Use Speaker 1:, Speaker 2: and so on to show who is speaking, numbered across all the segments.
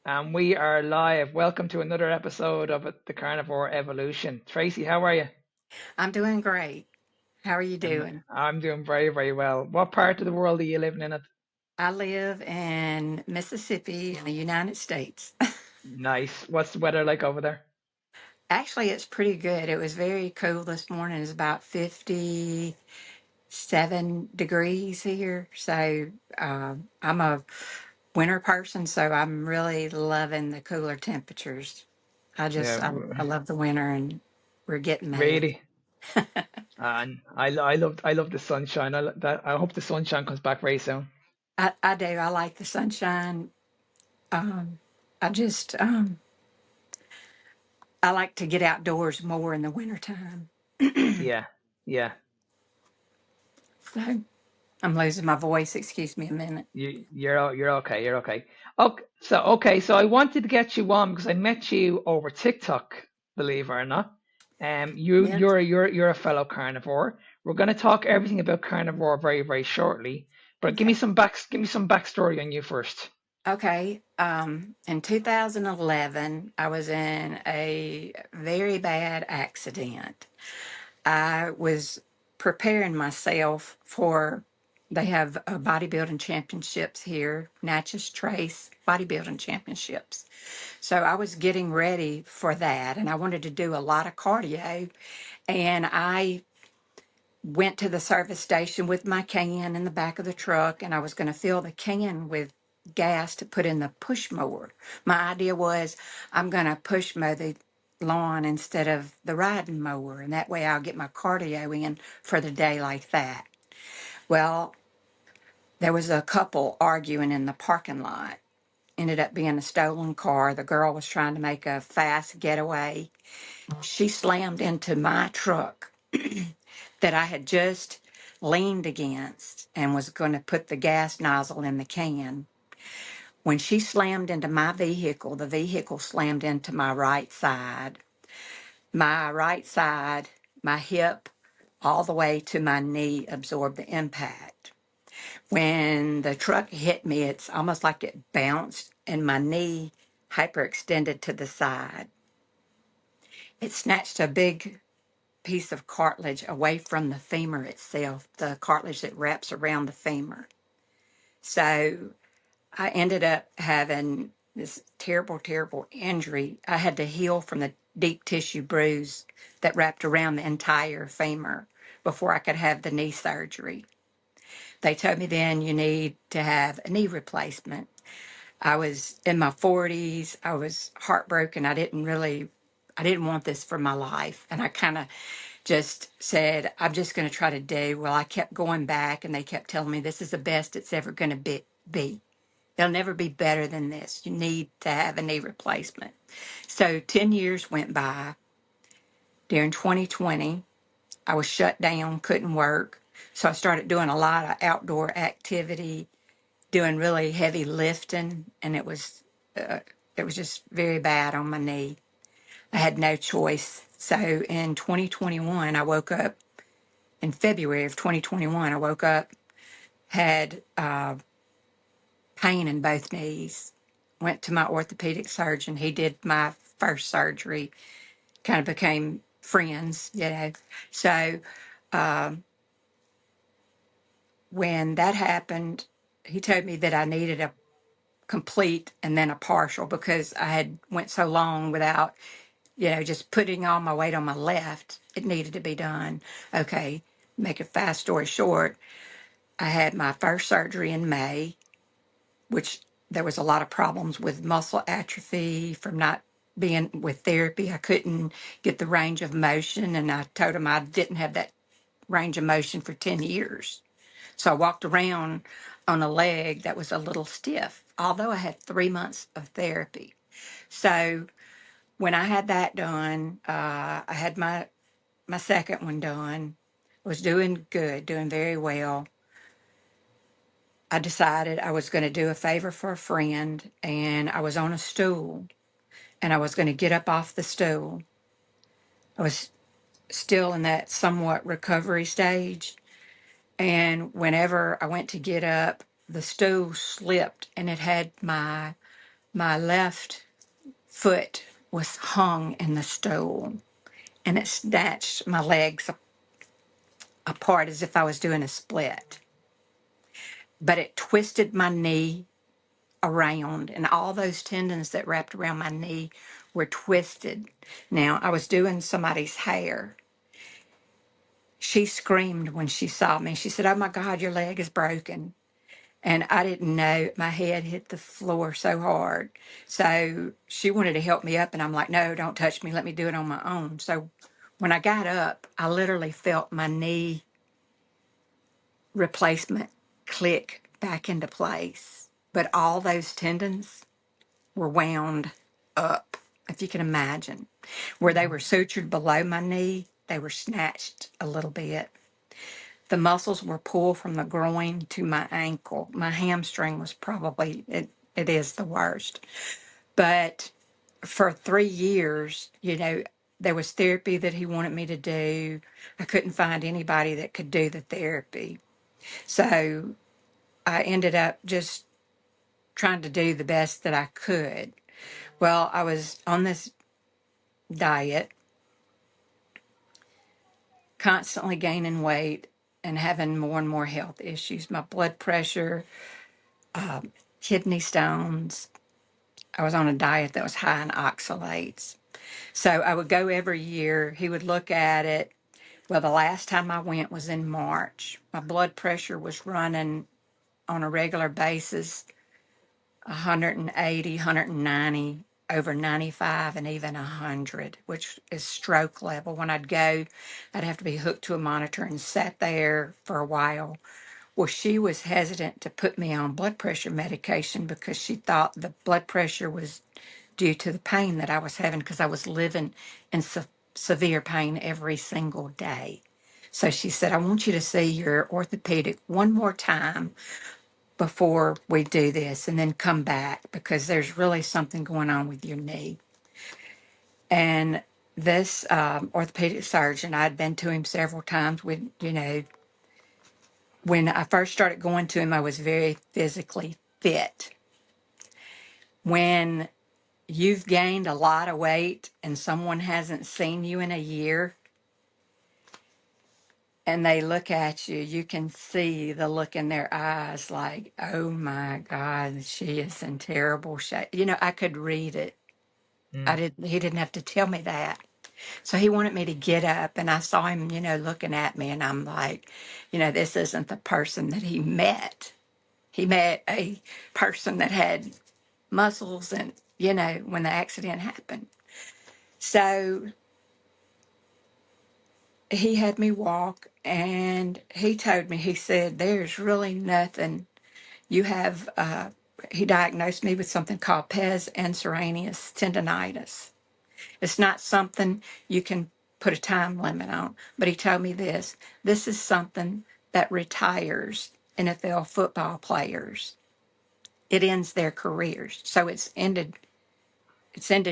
Speaker 1: and we are live. Welcome to another episode of the Carnivore Evolution. Tracey, how are you?
Speaker 2: I'm doing great. How are you
Speaker 1: And
Speaker 2: doing?
Speaker 1: I'm doing very, very well. What part of the world are you living in?
Speaker 2: I live in Mississippi in the United States.
Speaker 1: Nice. What's the weather like over there?
Speaker 2: Actually, it's pretty good. It was very cool this morning. It's about 57 degrees here. So I'm a winter person, so I'm really loving the cooler temperatures.
Speaker 1: Yeah,
Speaker 2: I love the winter and we're getting there.
Speaker 1: really. And I love the sunshine. I hope the sunshine comes back very soon.
Speaker 2: I do. I like the sunshine. Um, I just, I like to get outdoors more in the wintertime.
Speaker 1: Yeah, yeah.
Speaker 2: So I'm losing my voice. Excuse me a minute.
Speaker 1: You're okay. You're okay. Okay. So I wanted to get you on because I met you over TikTok, believe it or not. You
Speaker 2: Yeah.
Speaker 1: you're a fellow carnivore. We're going to talk everything about carnivore very, very shortly. But
Speaker 2: Okay.
Speaker 1: give me some backstory on you first.
Speaker 2: Okay. In 2011, I was in a very bad accident. I was preparing myself for, they have bodybuilding championships here, Natchez Trace bodybuilding championships. So I was getting ready for that and I wanted to do a lot of cardio. And I went to the service station with my can in the back of the truck and I was going to fill the can with gas to put in the push mower. My idea was I'm going to push mow the lawn instead of the riding mower, and that way I'll get my cardio in for the day like that. Well, there was a couple arguing in the parking lot. Ended up being a stolen car. The girl was trying to make a fast getaway. She slammed into my truck that I had just leaned against and was going to put the gas nozzle in the can. When she slammed into my vehicle, the vehicle slammed into my right side. My right side, my hip, all the way to my knee absorbed the impact. When the truck hit me, it's almost like it bounced and my knee hyperextended to the side. It snatched a big piece of cartilage away from the femur itself, the cartilage that wraps around the femur. So I ended up having this terrible, terrible injury. I had to heal from the deep tissue bruise that wrapped around the entire femur before I could have the knee surgery. They told me then you need to have a knee replacement. I was in my 40s. I was heartbroken. I didn't want this for my life. And I kind of just said, I'm just going to try to do. Well, I kept going back and they kept telling me this is the best it's ever going to be. They'll never be better than this. You need to have a knee replacement. So 10 years went by. During 2020, I was shut down, couldn't work. So I started doing a lot of outdoor activity, doing really heavy lifting, and it was just very bad on my knee. I had no choice. So in 2021, I woke up in February of 2021. I woke up, had pain in both knees. Went to my orthopedic surgeon. He did my first surgery. Kind of became friends, you know. So when that happened, he told me that I needed a complete and then a partial because I had went so long without, just putting all my weight on my left. It needed to be done. Okay, make a fast story short, I had my first surgery in May, which there was a lot of problems with muscle atrophy from not being with therapy. I couldn't get the range of motion, and I told him I didn't have that range of motion for 10 years. So I walked around on a leg that was a little stiff, although I had 3 months of therapy. So when I had that done, I had my second one done. Was doing good, doing very well. I decided I was going to do a favor for a friend, and I was on a stool, and I was going to get up off the stool. I was still in that somewhat recovery stage, and whenever I went to get up, the stool slipped, and it had my my left foot was hung in the stool, and it snatched my legs apart as if I was doing a split. But it twisted my knee around, and all those tendons that wrapped around my knee were twisted. Now, I was doing somebody's hair. She screamed when she saw me. She said, "Oh my God, your leg is broken." And I didn't know, my head hit the floor so hard. So she wanted to help me up, and I'm like, "No, don't touch me. Let me do it on my own." So when I got up, I literally felt my knee replacement click back into place. But all those tendons were wound up, if you can imagine. Where they were sutured below my knee, they were snatched a little bit. The muscles were pulled from the groin to my ankle. My hamstring was probably, it is the worst. But for 3 years, there was therapy that he wanted me to do. I couldn't find anybody that could do the therapy. So I ended up just trying to do the best that I could. Well, I was on this diet, constantly gaining weight and having more and more health issues. My blood pressure, kidney stones. I was on a diet that was high in oxalates. So I would go every year. He would look at it. Well, the last time I went was in March. My blood pressure was running on a regular basis 180, 190, over 95, and even 100, which is stroke level. When I'd go, I'd have to be hooked to a monitor and sat there for a while. Well, she was hesitant to put me on blood pressure medication because she thought the blood pressure was due to the pain that I was having because I was living in severe pain every single day. So she said, "I want you to see your orthopedic one more time before we do this and then come back because there's really something going on with your knee." And this orthopedic surgeon, I'd been to him several times. When I first started going to him, I was very physically fit. When you've gained a lot of weight and someone hasn't seen you in a year and they look at you, you can see the look in their eyes like, "Oh my God, she is in terrible shape." I could read it.
Speaker 1: Mm.
Speaker 2: He didn't have to tell me that. So he wanted me to get up, and I saw him, looking at me, and I'm like, this isn't the person that he met. He met a person that had muscles and, when the accident happened. So he had me walk, and he told me, he said, "There's really nothing. You have," he diagnosed me with something called pes anserinus tendonitis. It's not something you can put a time limit on. But he told me this is something that retires NFL football players. It ends their careers. So it's ended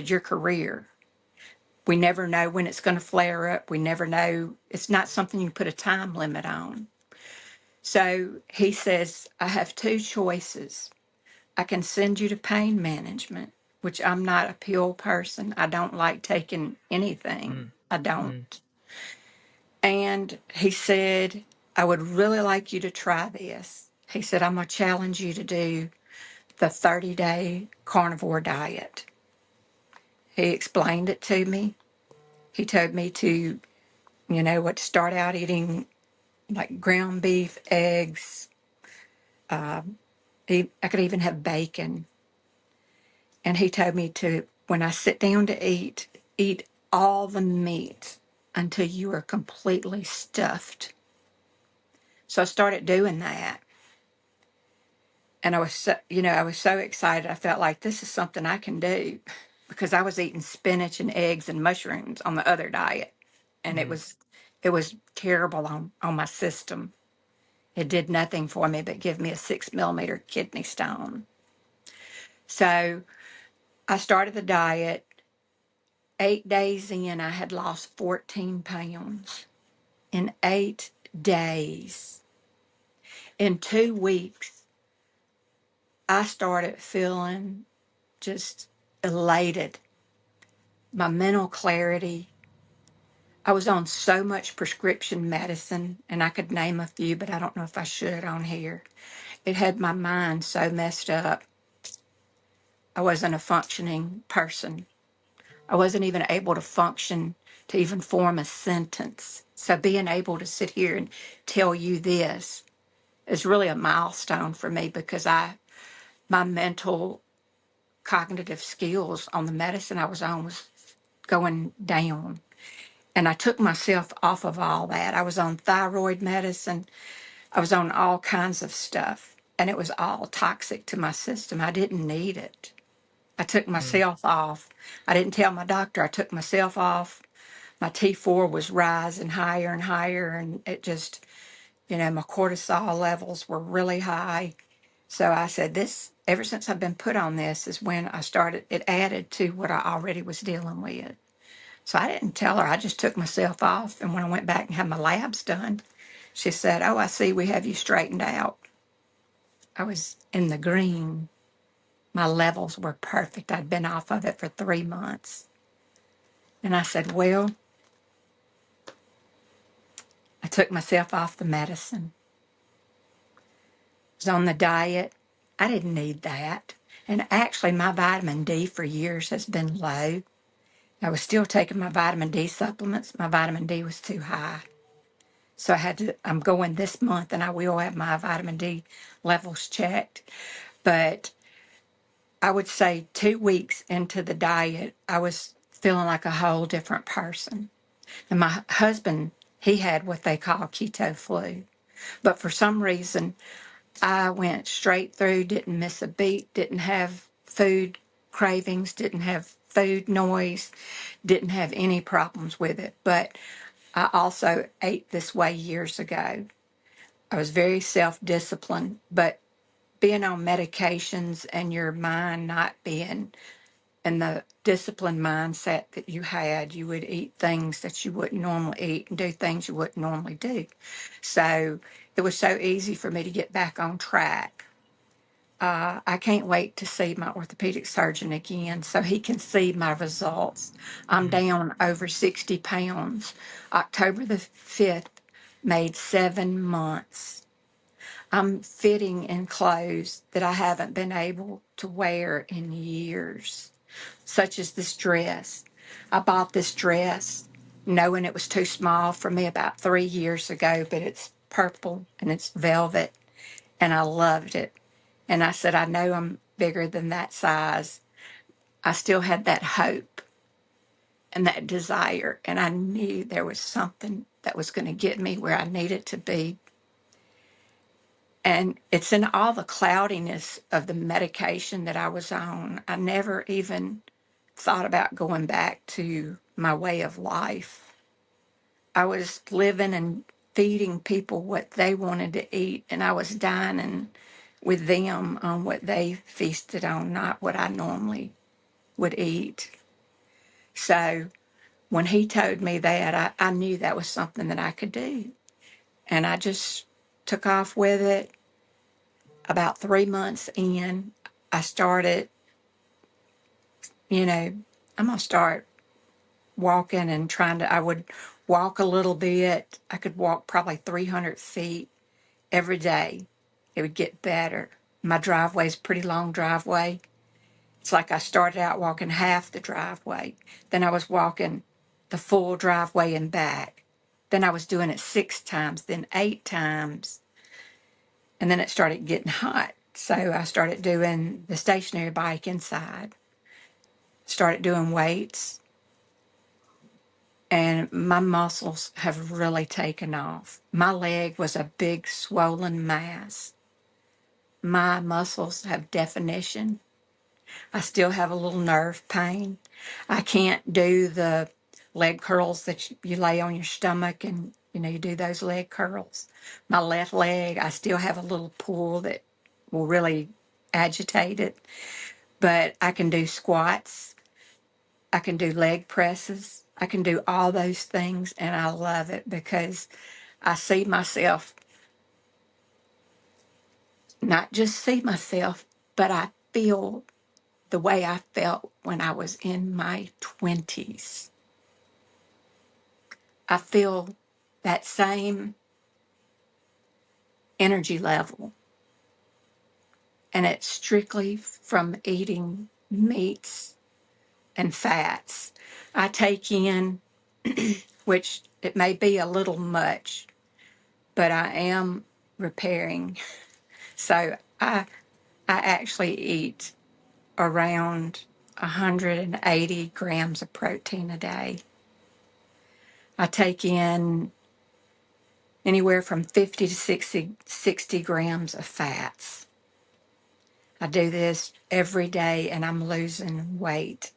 Speaker 2: your career. We never know when it's going to flare up. We never know. It's not something you put a time limit on. So he says, "I have two choices. I can send you to pain management," which I'm not a pill person. I don't like taking anything.
Speaker 1: Mm.
Speaker 2: I
Speaker 1: Mm.
Speaker 2: don't. And he said, "I would really like you to try this." He said, "I'm going to challenge you to do the 30-day carnivore diet." He explained it to me. He told me to, to start out eating like ground beef, eggs. I could even have bacon. And he told me to, when I sit down to eat all the meat until you are completely stuffed. So I started doing that. And I was so excited. I felt like this is something I can do because I was eating spinach and eggs and mushrooms on the other diet. And it
Speaker 1: Mm.
Speaker 2: was terrible on my system. It did nothing for me but give me a 6 millimeter kidney stone. So I started the diet. 8 days in, I had lost 14 pounds. In 8 days. In 2 weeks, I started feeling just elated. My mental clarity. I was on so much prescription medicine, and I could name a few, but I don't know if I should on here. It had my mind so messed up. I wasn't a functioning person. I wasn't even able to function to even form a sentence. So being able to sit here and tell you this is really a milestone for me because my mental cognitive skills on the medicine I was on was going down. And I took myself off of all that. I was on thyroid medicine. I was on all kinds of stuff. And it was all toxic to my system. I didn't need it. I took
Speaker 1: Mm.
Speaker 2: myself off. I didn't tell my doctor. I took myself off. My T4 was rising higher and higher. And it just, my cortisol levels were really high. So I said, this, ever since I've been put on this, is when I started, it added to what I already was dealing with. So I didn't tell her. I just took myself off. And when I went back and had my labs done, she said, "Oh, I see we have you straightened out." I was in the green. My levels were perfect. I'd been off of it for 3 months. And I said, well, I took myself off the medicine. I was on the diet. I didn't need that. And actually, my vitamin D for years has been low. I was still taking my vitamin D supplements. My vitamin D was too high. So I'm going this month and I will have my vitamin D levels checked. But I would say 2 weeks into the diet, I was feeling like a whole different person. And my husband, he had what they call keto flu. But for some reason, I went straight through, didn't miss a beat, didn't have food cravings, didn't have food noise, didn't have any problems with it. But I also ate this way years ago. I was very self-disciplined, but being on medications and your mind not being in the disciplined mindset that you had, you would eat things that you wouldn't normally eat and do things you wouldn't normally do. So it was so easy for me to get back on track. I can't wait to see my orthopedic surgeon again so he can see my results. I'm
Speaker 1: Mm.
Speaker 2: down over 60 pounds. October the 5th made 7 months. I'm fitting in clothes that I haven't been able to wear in years, such as this dress. I bought this dress knowing it was too small for me about 3 years ago, but it's purple and it's velvet, and I loved it. And I said, I know I'm bigger than that size. I still had that hope and that desire, and I knew there was something that was going to get me where I needed to be. And it's in all the cloudiness of the medication that I was on. I never even thought about going back to my way of life. I was living and feeding people what they wanted to eat, and I was dining with them on what they feasted on, not what I normally would eat. So when he told me that, I knew that was something that I could do. And I just took off with it. About 3 months in, I started, I'm going to start walking and I would walk a little bit. I could walk probably 300 feet every day. It would get better. My driveway is a pretty long driveway. It's like I started out walking half the driveway. Then I was walking the full driveway and back. Then I was doing it 6 times, then 8 times. And then it started getting hot. So I started doing the stationary bike inside, started doing weights, and my muscles have really taken off. My leg was a big swollen mass. My muscles have definition. I still have a little nerve pain. I can't do the leg curls that you lay on your stomach and you do those leg curls. My left leg, I still have a little pull that will really agitate it, but I can do squats. I can do leg presses. I can do all those things, and I love it because I see myself, not just see myself, but I feel the way I felt when I was in my 20s. I feel that same energy level, and it's strictly from eating meats and fats. I take in, which it may be a little much, but I am repairing. So I actually eat around 180 grams of protein a day. I take in anywhere from 50 to 60 grams of fats. I do this every day and I'm losing weight.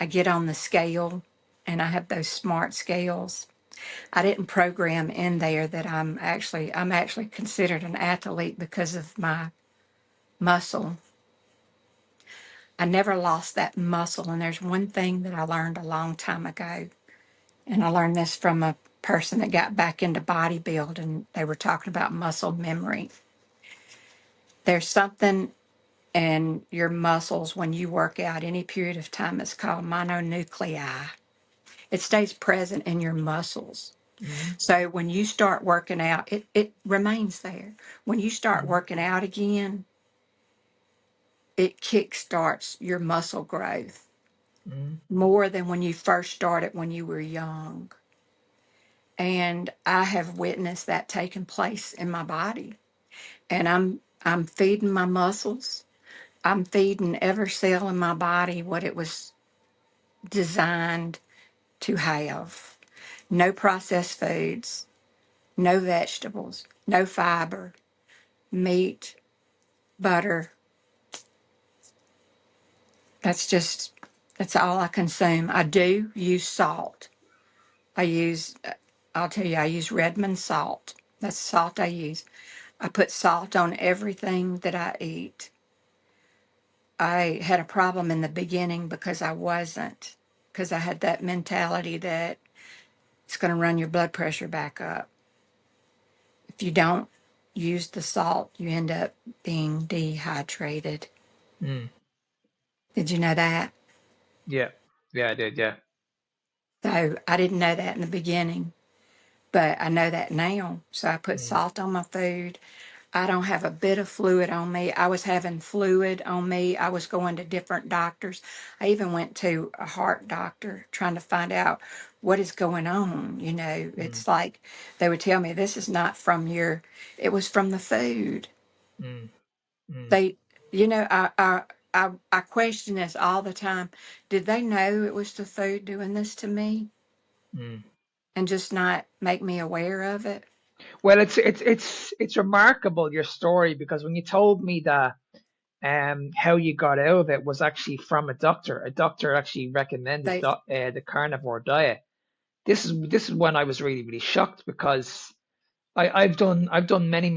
Speaker 2: I get on the scale and I have those smart scales. I didn't program in there that I'm actually considered an athlete because of my muscle. I never lost that muscle. And there's one thing that I learned a long time ago. And I learned this from a person that got back into bodybuilding. They were talking about muscle memory. There's something in your muscles when you work out any period of time. It's called mononuclei. It stays present in your muscles.
Speaker 1: Mm,
Speaker 2: So when you start working out, it remains there. When you start
Speaker 1: mm,
Speaker 2: working out again, it kickstarts your muscle growth
Speaker 1: mm,
Speaker 2: more than when you first started when you were young. And I have witnessed that taking place in my body. And I'm feeding my muscles. I'm feeding every cell in my body what it was designed to have. No processed foods, no vegetables, no fiber, meat, butter. That's all I consume. I do use salt. I use, I'll tell you, I use Redmond salt. That's the salt I use. I put salt on everything that I eat. I had a problem in the beginning because because I had that mentality that it's going to run your blood pressure back up. If you don't use the salt, you end up being dehydrated.
Speaker 1: mm.
Speaker 2: Did you know that?
Speaker 1: Yeah. Yeah, I did. Yeah.
Speaker 2: So I didn't know that in the beginning, but I know that now. So I put
Speaker 1: Mm,
Speaker 2: salt on my food. I don't have a bit of fluid on me. I was having fluid on me. I was going to different doctors. I even went to a heart doctor trying to find out what is going on. You know,
Speaker 1: mm,
Speaker 2: it's like they would tell me this is not from it was from the food.
Speaker 1: mm, mm,
Speaker 2: They, I question this all the time. Did they know it was the food doing this to me
Speaker 1: mm.
Speaker 2: and just not make me aware of it?
Speaker 1: Well, it's remarkable your story because when you told me that how you got out of it was actually from a doctor. A doctor actually recommended
Speaker 2: They,
Speaker 1: the carnivore diet. This is when I was really shocked because I've done many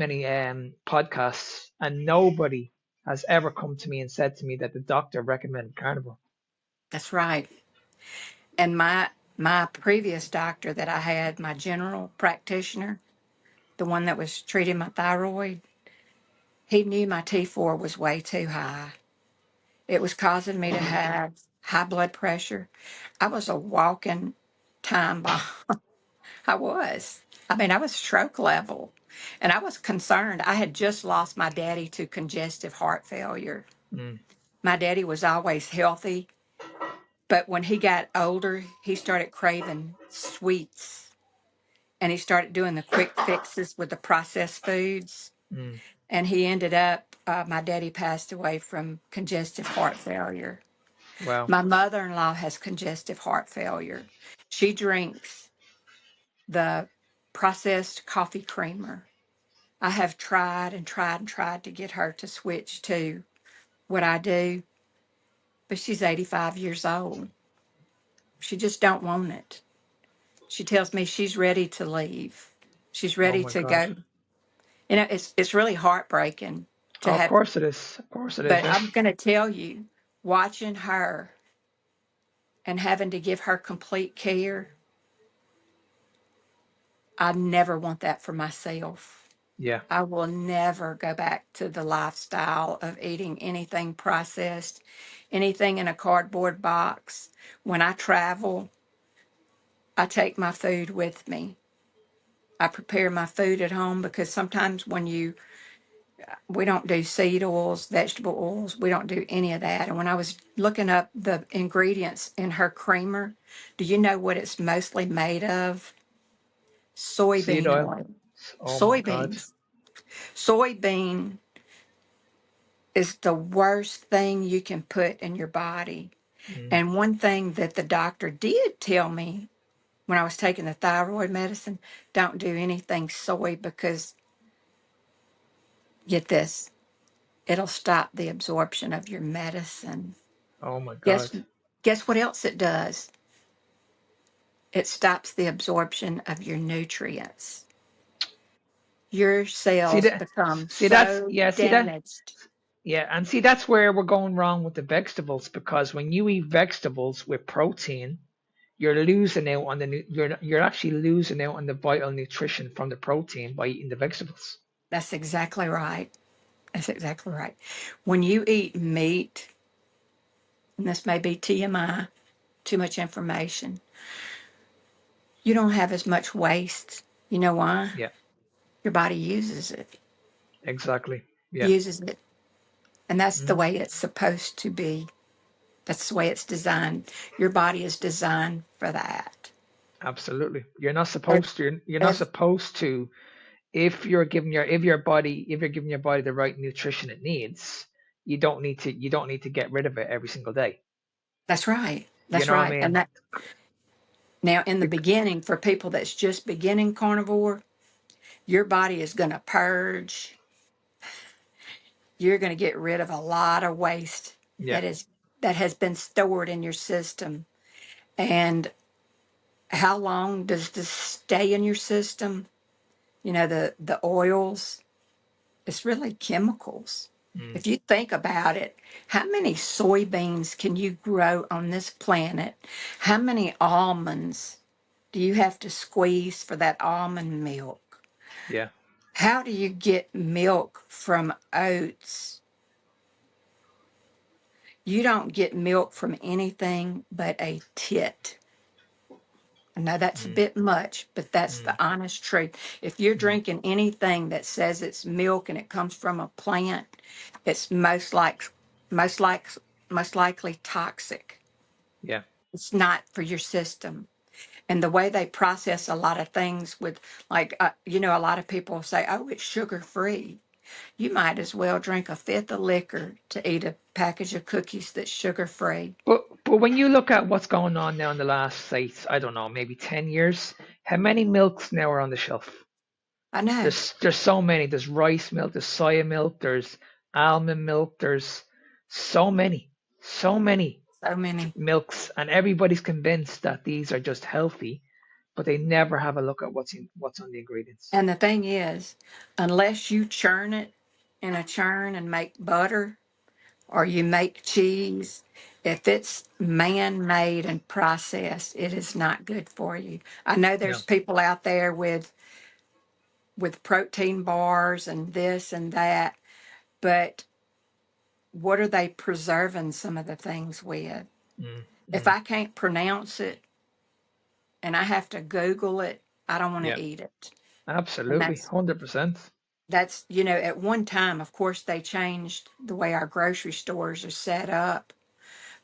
Speaker 1: podcasts and nobody has ever come to me and said to me that the doctor recommended carnivore.
Speaker 2: that's right. And my previous doctor that I had, my general practitioner, the one that was treating my thyroid, he knew my T4 was way too high. It was causing me to have high blood pressure. I was a walking time bomb. I was. I mean, I was stroke level. And I was concerned. I had just lost my daddy to congestive heart failure.
Speaker 1: Mm,
Speaker 2: My daddy was always healthy, but when he got older, he started craving sweets and he started doing the quick fixes with the processed foods.
Speaker 1: mm,
Speaker 2: And he ended up, my daddy passed away from congestive heart failure.
Speaker 1: wow.
Speaker 2: My mother in law has congestive heart failure. She drinks the processed coffee creamer. I have tried and tried and tried to get her to switch to what I do, but she's 85 years old. She just don't want it. She tells me she's ready to leave. She's
Speaker 1: Oh
Speaker 2: ready
Speaker 1: my
Speaker 2: to
Speaker 1: God.
Speaker 2: go. You know, it's really heartbreaking to
Speaker 1: Oh, of
Speaker 2: have,
Speaker 1: course it is. Of course it is.
Speaker 2: but
Speaker 1: Yeah.
Speaker 2: I'm going to tell you, watching her and having to give her complete care, I never want that for myself.
Speaker 1: Yeah.
Speaker 2: I will never go back to the lifestyle of eating anything processed, anything in a cardboard box. When I travel, I take my food with me. I prepare my food at home because sometimes we don't do seed oils, vegetable oils, we don't do any of that. And when I was looking up the ingredients in her creamer, do you know what it's mostly made of?
Speaker 1: Seed
Speaker 2: Soybean
Speaker 1: oil.
Speaker 2: oil.
Speaker 1: Oh my God.
Speaker 2: Soybeans. Soybean is the worst thing you can put in your body.
Speaker 1: Mm.
Speaker 2: And one thing that the doctor did tell me when I was taking the thyroid medicine, don't do anything soy because, get this, it'll stop the absorption of your medicine.
Speaker 1: Oh my
Speaker 2: Guess
Speaker 1: God.
Speaker 2: guess what else it does? It stops the absorption of your nutrients. Your
Speaker 1: See
Speaker 2: cells
Speaker 1: that?
Speaker 2: become
Speaker 1: See that's
Speaker 2: so
Speaker 1: yeah. See that?
Speaker 2: damaged.
Speaker 1: Yeah, and see that's where we're going wrong with the vegetables because when you eat vegetables with protein, you're losing out on you're actually losing out on the vital nutrition from the protein by eating the vegetables.
Speaker 2: That's exactly right. That's exactly right. When you eat meat, and this may be TMI, too much information, you don't have as much waste. You know why?
Speaker 1: Yeah,
Speaker 2: Your body uses it,
Speaker 1: exactly. Yeah.
Speaker 2: uses it. And that's the
Speaker 1: Mhm.
Speaker 2: way it's supposed to be. That's the way it's designed. Your body is designed for that.
Speaker 1: Absolutely. You're not
Speaker 2: Ev-
Speaker 1: supposed to. You're not
Speaker 2: ev-
Speaker 1: supposed to. If you're giving your body the right nutrition it needs, you don't need to get rid of it every single day.
Speaker 2: that's right.
Speaker 1: You
Speaker 2: That's
Speaker 1: know what I
Speaker 2: right. And
Speaker 1: mean?
Speaker 2: that now in the
Speaker 1: Bec-
Speaker 2: beginning, for people that's just beginning carnivore, your body is going to purge. You're going to get rid of a lot of waste
Speaker 1: yeah.
Speaker 2: that is that has been stored in your system. And how long does this stay in your system? You know, the oils, it's really chemicals.
Speaker 1: Mm,
Speaker 2: If you think about it, how many soybeans can you grow on this planet? How many almonds do you have to squeeze for that almond milk?
Speaker 1: yeah.
Speaker 2: How do you get milk from oats? You don't get milk from anything but a tit. I know that's a
Speaker 1: Mm,
Speaker 2: bit much, but that's
Speaker 1: mm,
Speaker 2: the honest truth. If you're
Speaker 1: mm,
Speaker 2: drinking anything that says it's milk and it comes from a plant, it's most like most likely toxic.
Speaker 1: yeah.
Speaker 2: It's not for your system. And the way they process a lot of things with like a lot of people say, "Oh, it's sugar free." You might as well drink a fifth of liquor to eat a package of cookies that's sugar free.
Speaker 1: But when you look at what's going on now in the last, say, I don't know, maybe 10 years, how many milks now are on the shelf?
Speaker 2: I know.
Speaker 1: There's so many. There's rice milk, there's soya milk, there's almond milk, there's so many
Speaker 2: So many.
Speaker 1: milks, and everybody's convinced that these are just healthy, but they never have a look at what's on the ingredients.
Speaker 2: And the thing is, unless you churn it in a churn and make butter or you make cheese, if it's man made and processed, it is not good for you. I know
Speaker 1: No.
Speaker 2: there's people out there with protein bars and this and that, but what are they preserving some of the things with?
Speaker 1: Mm,
Speaker 2: If
Speaker 1: mm,
Speaker 2: I can't pronounce it and I have to Google it, I don't want
Speaker 1: yeah.
Speaker 2: to eat it. And
Speaker 1: Absolutely. 100%.
Speaker 2: that's at one time, of course, they changed the way our grocery stores are set up.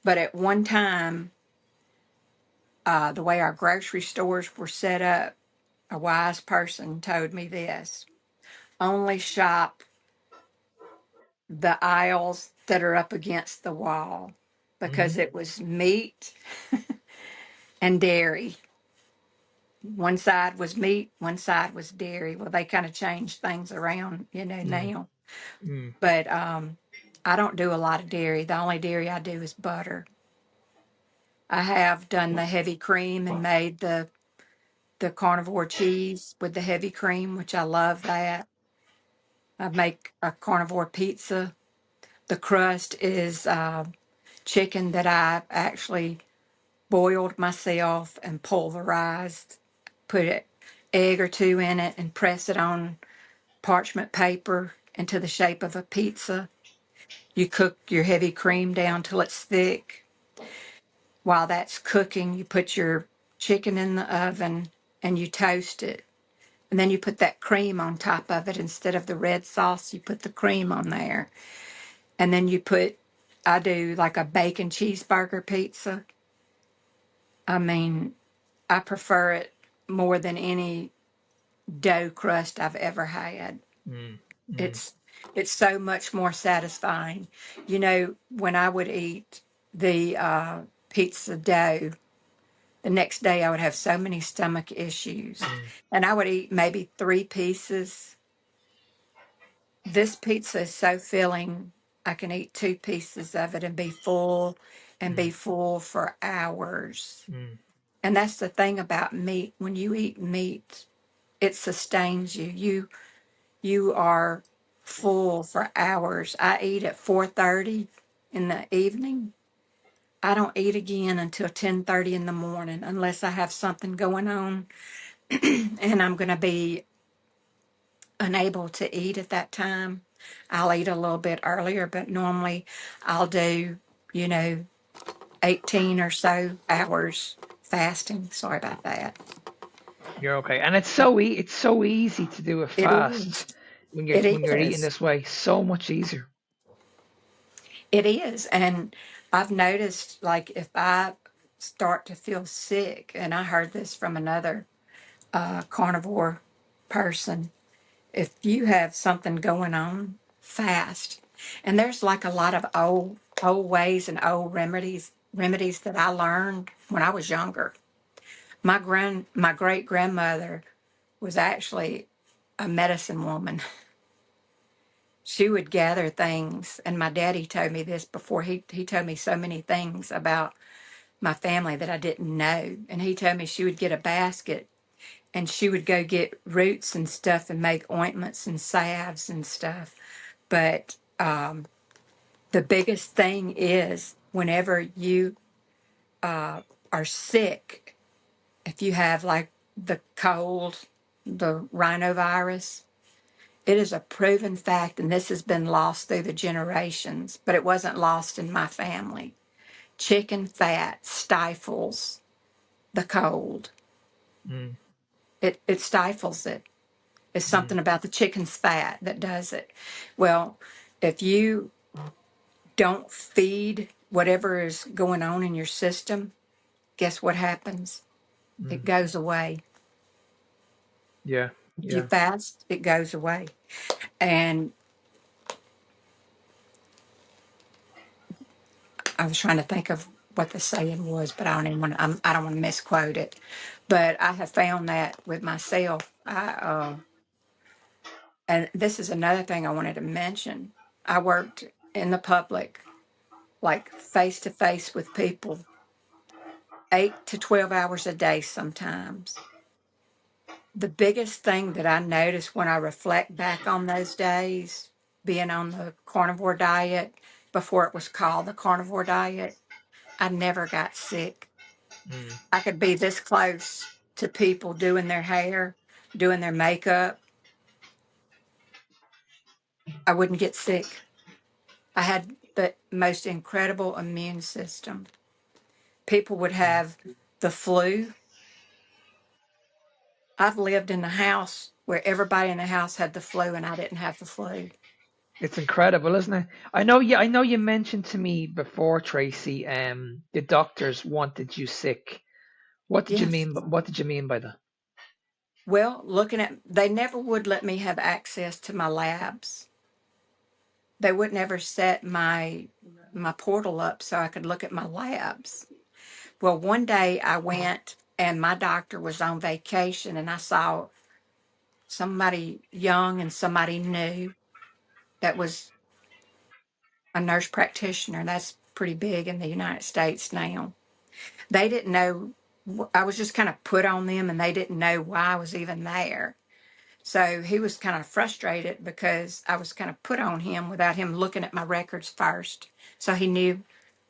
Speaker 2: But at one time, the way our grocery stores were set up, a wise person told me this: only shop the aisles that are up against the wall,
Speaker 1: Hmm.
Speaker 2: because it was meat and dairy. One side was meat, one side was dairy. Well, they kind of changed things around,
Speaker 1: Mm,
Speaker 2: now.
Speaker 1: mm.
Speaker 2: But I don't do a lot of dairy. The only dairy I do is butter. I have done the heavy cream and made the carnivore cheese with the heavy cream, which I love that. I make a carnivore pizza. The crust is chicken that I actually boiled myself and pulverized, put an egg or two in it and parchment paper into the shape of a pizza. You cook your heavy cream down till it's thick. While that's cooking, you put your chicken in the oven and you toast it. And then you put that cream on top of it. Instead of the red sauce, you put the cream on there. And then I do like a bacon cheeseburger pizza. I mean, I prefer it more than any dough crust I've ever had.
Speaker 1: Mm, mm,
Speaker 2: It's it's so much more satisfying. You know, when I would eat the pizza dough, the next day I would have so many stomach issues,
Speaker 1: mm,
Speaker 2: and I would eat maybe 3 pieces. This pizza is so filling, I can eat 2 pieces of it and be
Speaker 1: mm,
Speaker 2: full for hours.
Speaker 1: mm,
Speaker 2: And that's the thing about meat. When you eat meat, it sustains you. You are full for hours. I eat at 4:30 in the evening. I don't eat again until 10:30 in the morning unless I have something going on and I'm going to be unable to eat at that time. I'll eat a little bit earlier, but normally I'll do, you know, 18 or so hours fasting. Sorry about that.
Speaker 1: you're okay. And it's so easy to do a
Speaker 2: It
Speaker 1: fast
Speaker 2: is.
Speaker 1: when
Speaker 2: It
Speaker 1: you're eating
Speaker 2: is.
Speaker 1: this way. So much easier.
Speaker 2: It is. And I've noticed, like, if I start to feel sick, and I heard this from another carnivore person, if you have something going on, fast. And there's like a lot of old ways and old remedies that I learned when I was younger. My great grandmother was actually a medicine woman. She would gather things, and my daddy told me this before. He told me so many things about my family that I didn't know. And he told me she would get a basket and she would go get roots and stuff and make ointments and salves and stuff. But the biggest thing is whenever you are sick, if you have like the cold, the rhinovirus, it is a proven fact, and this has been lost through the generations, but it wasn't lost in my family. Chicken fat stifles the cold.
Speaker 1: Mm,
Speaker 2: It stifles it. It's
Speaker 1: mm.
Speaker 2: something about the chicken's fat that does it. Well, if you don't feed whatever is going on in your system, guess what happens? It
Speaker 1: Mm.
Speaker 2: goes away.
Speaker 1: Yeah,
Speaker 2: If you
Speaker 1: yeah.
Speaker 2: fast, it goes away. And I was trying to think of what the saying was, but I don't want to misquote it. But I have found that with myself. And this is another thing I wanted to mention. I worked in the public, like face to face with people, 8 to 12 hours a day sometimes. The biggest thing that I noticed when I reflect back on those days, being on the carnivore diet before it was called the carnivore diet, I never got sick.
Speaker 1: Mm,
Speaker 2: I could be this close to people doing their hair, doing their makeup. I wouldn't get sick. I had the most incredible immune system. People would
Speaker 1: mm.
Speaker 2: have the flu. I've lived in a house where everybody in the house had the flu and I didn't have the flu.
Speaker 1: It's incredible, isn't it? I know you mentioned to me before, Tracy, the doctors wanted you sick.
Speaker 2: Yes.
Speaker 1: What did you mean by that?
Speaker 2: Well, they never would let me have access to my labs. They would never set my portal up so I could look at my labs. Well, one day I went and my doctor was on vacation and I saw somebody young and somebody new that was a nurse practitioner. That's pretty big in the United States now. They didn't know, I was just kind of put on them and they didn't know why I was even there. So he was kind of frustrated because I was kind of put on him without him looking at my records first. So he knew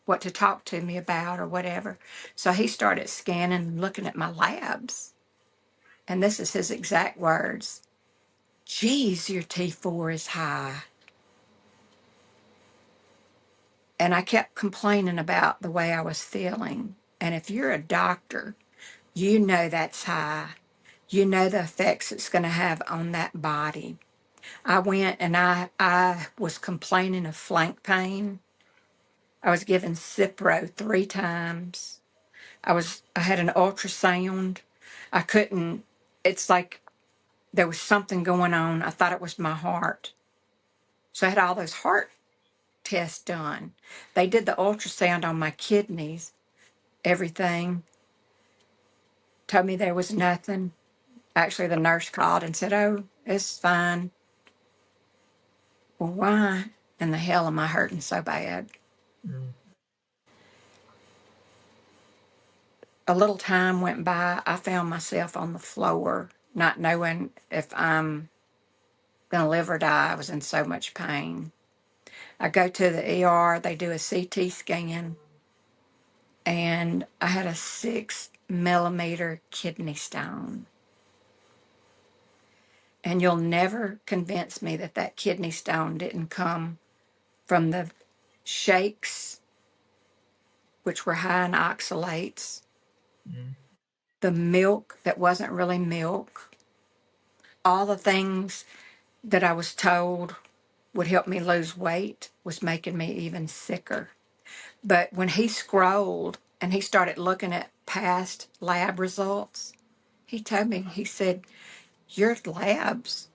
Speaker 2: what to talk to me about or whatever. So he started scanning and looking at my labs. And this is his exact words. geez, your T4 is high. And I kept complaining about the way I was feeling. And if you're a doctor, you know that's high. You know the effects it's going to have on that body. I went and I was complaining of flank pain. I was given Cipro 3 times. I had an ultrasound. I couldn't, it's like there was something going on. I thought it was my heart. So I had all those heart tests done. They did the ultrasound on my kidneys, everything. Told me there was nothing. Actually, the nurse called and said, "Oh, it's fine." Well, why in the hell am I hurting so bad?
Speaker 1: Mm.
Speaker 2: A little time went by. I found myself on the floor, not knowing if I'm going to live or die. I was in so much pain. I go to the ER. They do a CT scan, and I had a 6 millimeter kidney stone. And you'll never convince me that that kidney stone didn't come from the shakes, which were high in oxalates,
Speaker 1: Mm.
Speaker 2: the milk that wasn't really milk, all the things that I was told would help me lose weight was making me even sicker. But when he scrolled and he started looking at past lab results, he told me, he said, your labs,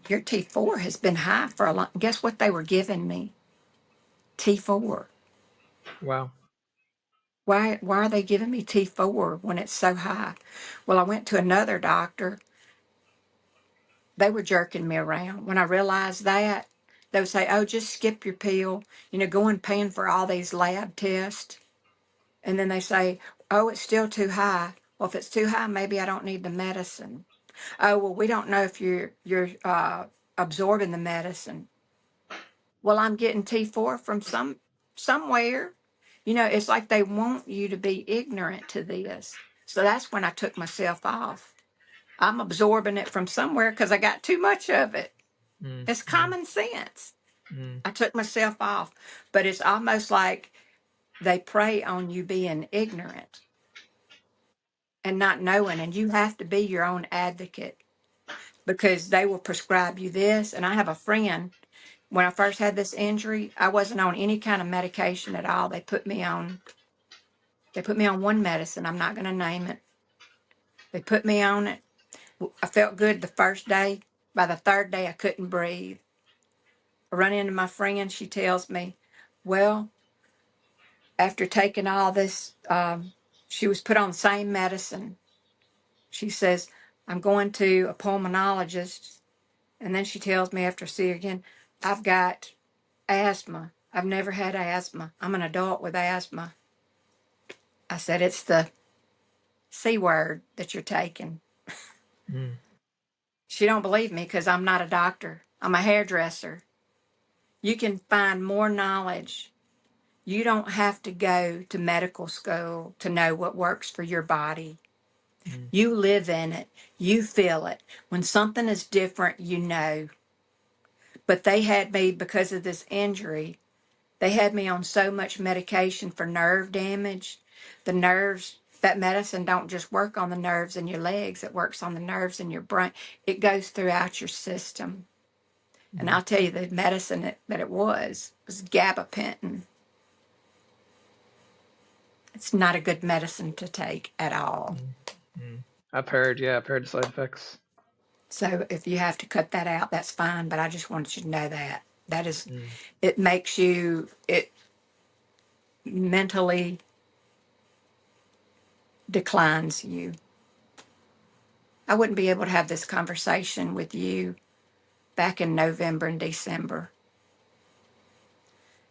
Speaker 2: your T4 has been high for a long. Guess what they were giving me? T4.
Speaker 1: Wow.
Speaker 2: Why are they giving me T4 when it's so high? Well, I went to another doctor. They were jerking me around. When I realized that, they would say, "Oh, just skip your pill. Go and paying for all these lab tests." And then they say, "Oh, it's still too high." Well, if it's too high, maybe I don't need the medicine. Oh, well, we don't know if you're absorbing the medicine. Well, I'm getting T4 from somewhere. It's like they want you to be ignorant to this. So that's when I took myself off. I'm absorbing it from somewhere because I got too much of it.
Speaker 1: Mm.
Speaker 2: It's
Speaker 1: Mm.
Speaker 2: common sense.
Speaker 1: Mm.
Speaker 2: I took myself off, but it's almost like they prey on you being ignorant and not knowing, and you have to be your own advocate because they will prescribe you this. And I have a friend, when I first had this injury, I wasn't on any kind of medication at all. They put me on one medicine. I'm not going to name it. They put me on it. I felt good the first day. By the third day, I couldn't breathe. I run into my friend. She tells me, well, after taking all this, she was put on the same medicine. She says, I'm going to a pulmonologist. And then she tells me after I see her again, I've got asthma. I've never had asthma. I'm an adult with asthma. I said, it's the C word that you're taking.
Speaker 1: Mm.
Speaker 2: She don't believe me because I'm not a doctor. I'm a hairdresser. You can find more knowledge. You don't have to go to medical school to know what works for your body.
Speaker 1: Mm.
Speaker 2: You live in it. You feel it. When something is different, you know. But they had me, because of this injury, they had me on so much medication for nerve damage. The nerves, that medicine don't just work on the nerves in your legs. It works on the nerves in your brain. It goes throughout your system. And
Speaker 1: Mm.
Speaker 2: I'll tell you, the medicine that it was gabapentin. It's not a good medicine to take at all.
Speaker 1: Mm. Mm. I've heard the side effects.
Speaker 2: So if you have to cut that out, that's fine. But I just wanted you to know that. That is,
Speaker 1: Mm.
Speaker 2: it makes you, it mentally declines you. I wouldn't be able to have this conversation with you back in November and December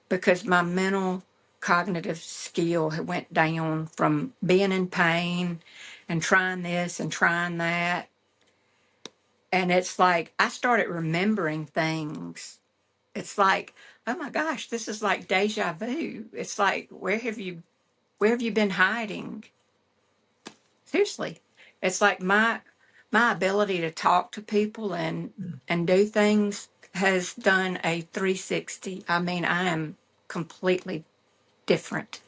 Speaker 2: because my mental cognitive skill had went down from being in pain and trying this and trying that. And it's like I started remembering things. It's like, oh my gosh, this is like deja vu. It's like, where have you been hiding? Seriously. It's like my my ability to talk to people
Speaker 1: Mm,
Speaker 2: and do things has done a 360. I mean, I am completely different.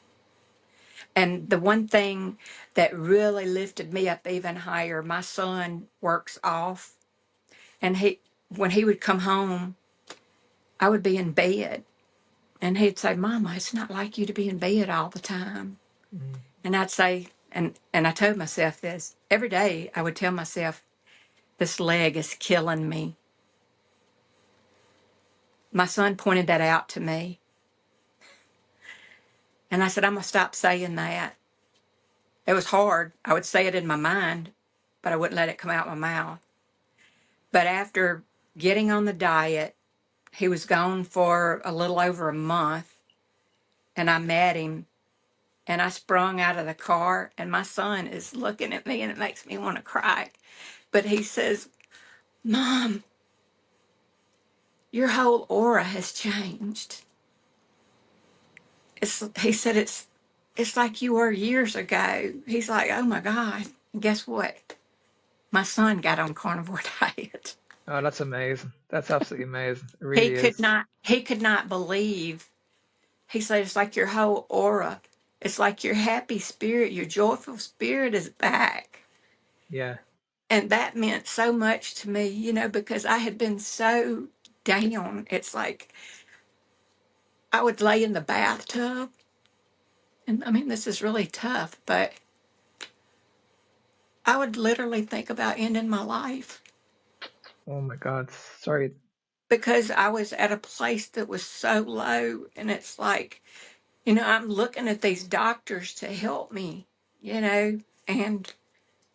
Speaker 2: And the one thing that really lifted me up even higher, my son works off, and when he would come home, I would be in bed, and he'd say, "Mama, it's not like you to be in bed all the time."
Speaker 1: mm,
Speaker 2: And I'd say, and I told myself this every day. I would tell myself, "This leg is killing me." My son pointed that out to me, and I said, "I'm gonna stop saying that." It was hard. I would say it in my mind, but I wouldn't let it come out my mouth. But after getting on the diet, he was gone for a little over a month, and I met him, and I sprung out of the car, and my son is looking at me, and it makes me want to cry. But he says, "Mom, your whole aura has changed." He said, it's like you were years ago. He's like, "Oh my God." And guess what? My son got on carnivore diet.
Speaker 1: oh, that's amazing. That's absolutely amazing. It
Speaker 2: He
Speaker 1: really
Speaker 2: could
Speaker 1: is.
Speaker 2: not he could not believe. He said, "It's like your whole aura. It's like your happy spirit, your joyful spirit is back."
Speaker 1: Yeah.
Speaker 2: And that meant so much to me, because I had been so down. It's like I would lay in the bathtub, and I mean, this is really tough, but I would literally think about ending my life
Speaker 1: Oh my God. Sorry.
Speaker 2: because I was at a place that was so low. And it's like, I'm looking at these doctors to help me, and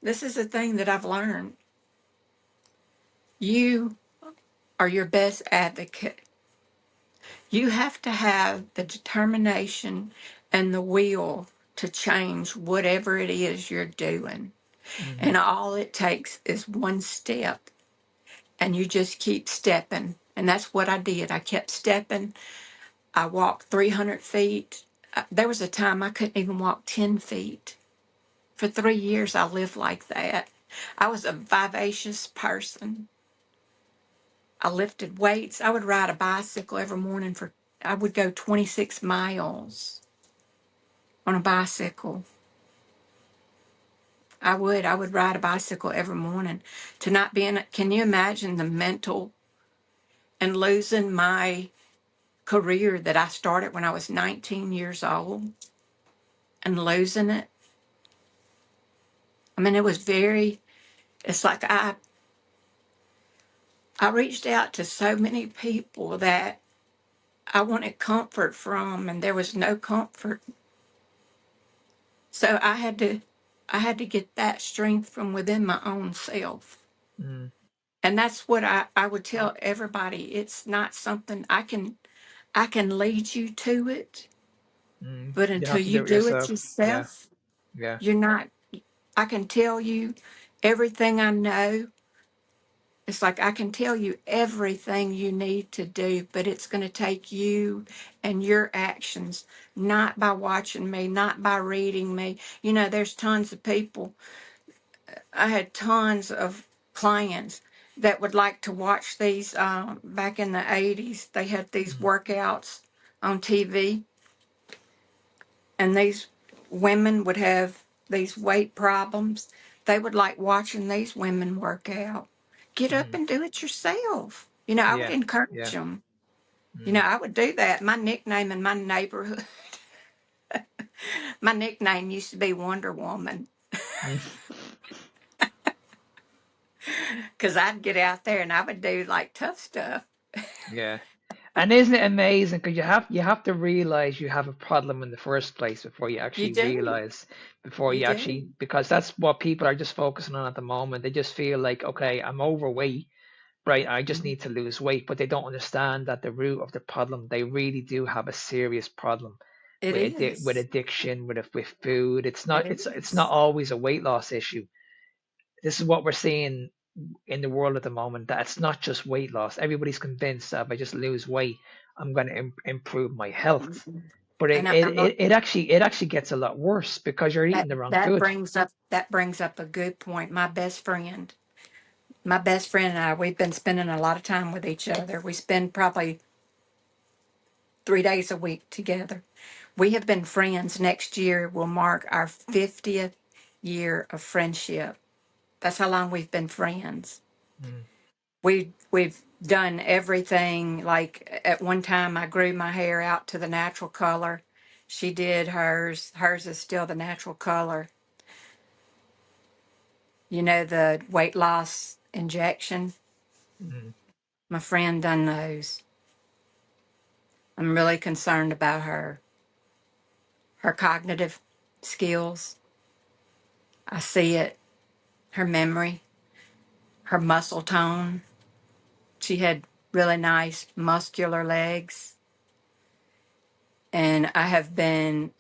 Speaker 2: this is the thing that I've learned. You are your best advocate. You have to have the determination and the will to change whatever it is you're doing.
Speaker 1: Mm,
Speaker 2: And all it takes is one step, and you just keep stepping. And that's what I did. I kept stepping. I walked 300 feet. There was a time I couldn't even walk 10 feet. For 3 years, I lived like that. I was a vivacious person. I lifted weights. I would ride a bicycle every morning I would go 26 miles on a bicycle. I would ride a bicycle every morning to not be in. Can you imagine the mental and losing my career that I started when I was 19 years old and losing it? I mean, it's like I reached out to so many people that I wanted comfort from, and there was no comfort. So I had to get that strength from within my own self.
Speaker 1: mm,
Speaker 2: And that's what I would tell everybody. It's not something I can lead you to it,
Speaker 1: mm.
Speaker 2: but
Speaker 1: You
Speaker 2: until
Speaker 1: have to
Speaker 2: you
Speaker 1: do it
Speaker 2: do it
Speaker 1: yourself. Yeah.
Speaker 2: yourself,
Speaker 1: Yeah.
Speaker 2: you're not. I can tell you everything I know. It's like I can tell you everything you need to do, but it's going to take you and your actions, not by watching me, not by reading me. There's tons of people. I had tons of clients that would like to watch these. Back in the 80s, they had these
Speaker 1: Mm,
Speaker 2: workouts on TV, and these women would have these weight problems. They would like watching these women work out. Get up
Speaker 1: mm.
Speaker 2: and do it yourself. I would
Speaker 1: Yeah.
Speaker 2: encourage
Speaker 1: Yeah.
Speaker 2: them.
Speaker 1: Mm,
Speaker 2: I would do that. My nickname in my neighborhood, my nickname used to be Wonder Woman
Speaker 1: mm.
Speaker 2: because I'd get out there and I would do like tough stuff.
Speaker 1: Yeah. And isn't it amazing? Because you have to realize you have a problem in the first place before you
Speaker 2: You
Speaker 1: actually
Speaker 2: do.
Speaker 1: realize before
Speaker 2: You
Speaker 1: you
Speaker 2: do.
Speaker 1: actually because that's what people are just focusing on at the moment. They just feel like, okay, I'm overweight, right? I just
Speaker 2: Mhm.
Speaker 1: need to lose weight, but they don't understand that the root of the problem, they really do have a serious problem
Speaker 2: It
Speaker 1: with
Speaker 2: is.
Speaker 1: addiction, with food. It's
Speaker 2: It
Speaker 1: not it's not
Speaker 2: is.
Speaker 1: always a weight loss issue. This is what we're seeing in the world at the moment, that it's not just weight loss. Everybody's convinced that if I just lose weight, I'm going to improve my health.
Speaker 2: Mhm.
Speaker 1: But
Speaker 2: And
Speaker 1: it actually gets a lot worse because you're
Speaker 2: that
Speaker 1: eating the wrong
Speaker 2: that
Speaker 1: food.
Speaker 2: brings up a good point. My best friend. My best friend and I, we've been spending a lot of time with each other. We spend probably 3 days a week together. We have been friends. Next year will mark our 50th year of friendship. That's how long we've been friends.
Speaker 1: Mm,
Speaker 2: We've done everything. Like at one time, I grew my hair out to the natural color. She did hers. Hers is still the natural color. You know, the weight loss injection.
Speaker 1: mm,
Speaker 2: My friend done those. I'm really concerned about her cognitive skills. I see it. Her memory, her muscle tone. She had really nice muscular legs. And I've been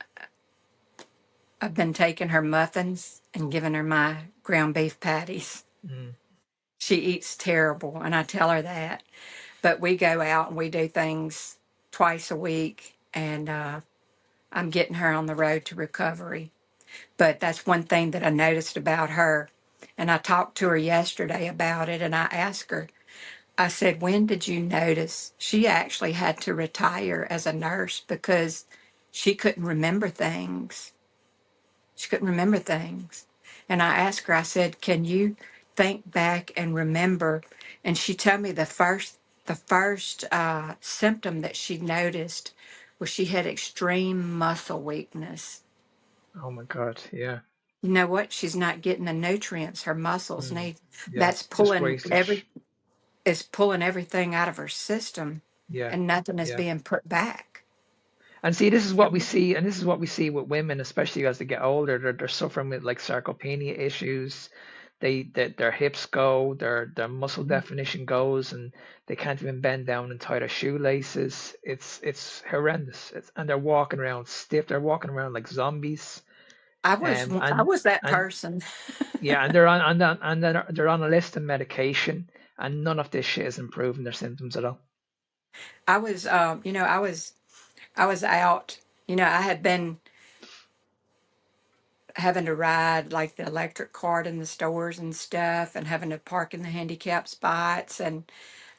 Speaker 2: taking her muffins and giving her my ground beef patties.
Speaker 1: mm,
Speaker 2: She eats terrible, and I tell her that. But we go out and we do things twice a week, and I'm getting her on the road to recovery. But that's one thing that I noticed about her. And I talked to her yesterday about it, and I asked her, I said, when did you notice? She actually had to retire as a nurse because she couldn't remember things. She couldn't remember things. And I asked her, I said, can you think back and remember? And she told me the first symptom that she noticed was she had extreme muscle weakness.
Speaker 1: oh my God, yeah.
Speaker 2: You know what? She's not getting the nutrients her muscles
Speaker 1: Mm,
Speaker 2: need.
Speaker 1: yeah,
Speaker 2: That's
Speaker 1: just
Speaker 2: pulling
Speaker 1: wastage.
Speaker 2: everything out of her system,
Speaker 1: Yeah,
Speaker 2: and nothing is
Speaker 1: yeah.
Speaker 2: being put back.
Speaker 1: And see, this is what we see, and this is what we see with women, especially as they get older. They're suffering with like sarcopenia issues. Their hips go, their muscle definition goes, and they can't even bend down and tie their shoelaces. It's horrendous. And they're walking around stiff. They're walking around like zombies.
Speaker 2: I
Speaker 1: And
Speaker 2: was that
Speaker 1: and
Speaker 2: person.
Speaker 1: yeah, and they're on a list of medication, and none of this shit is improving their symptoms at all.
Speaker 2: I was, I was out. I had been having to ride like the electric cart in the stores and stuff, and having to park in the handicap spots. And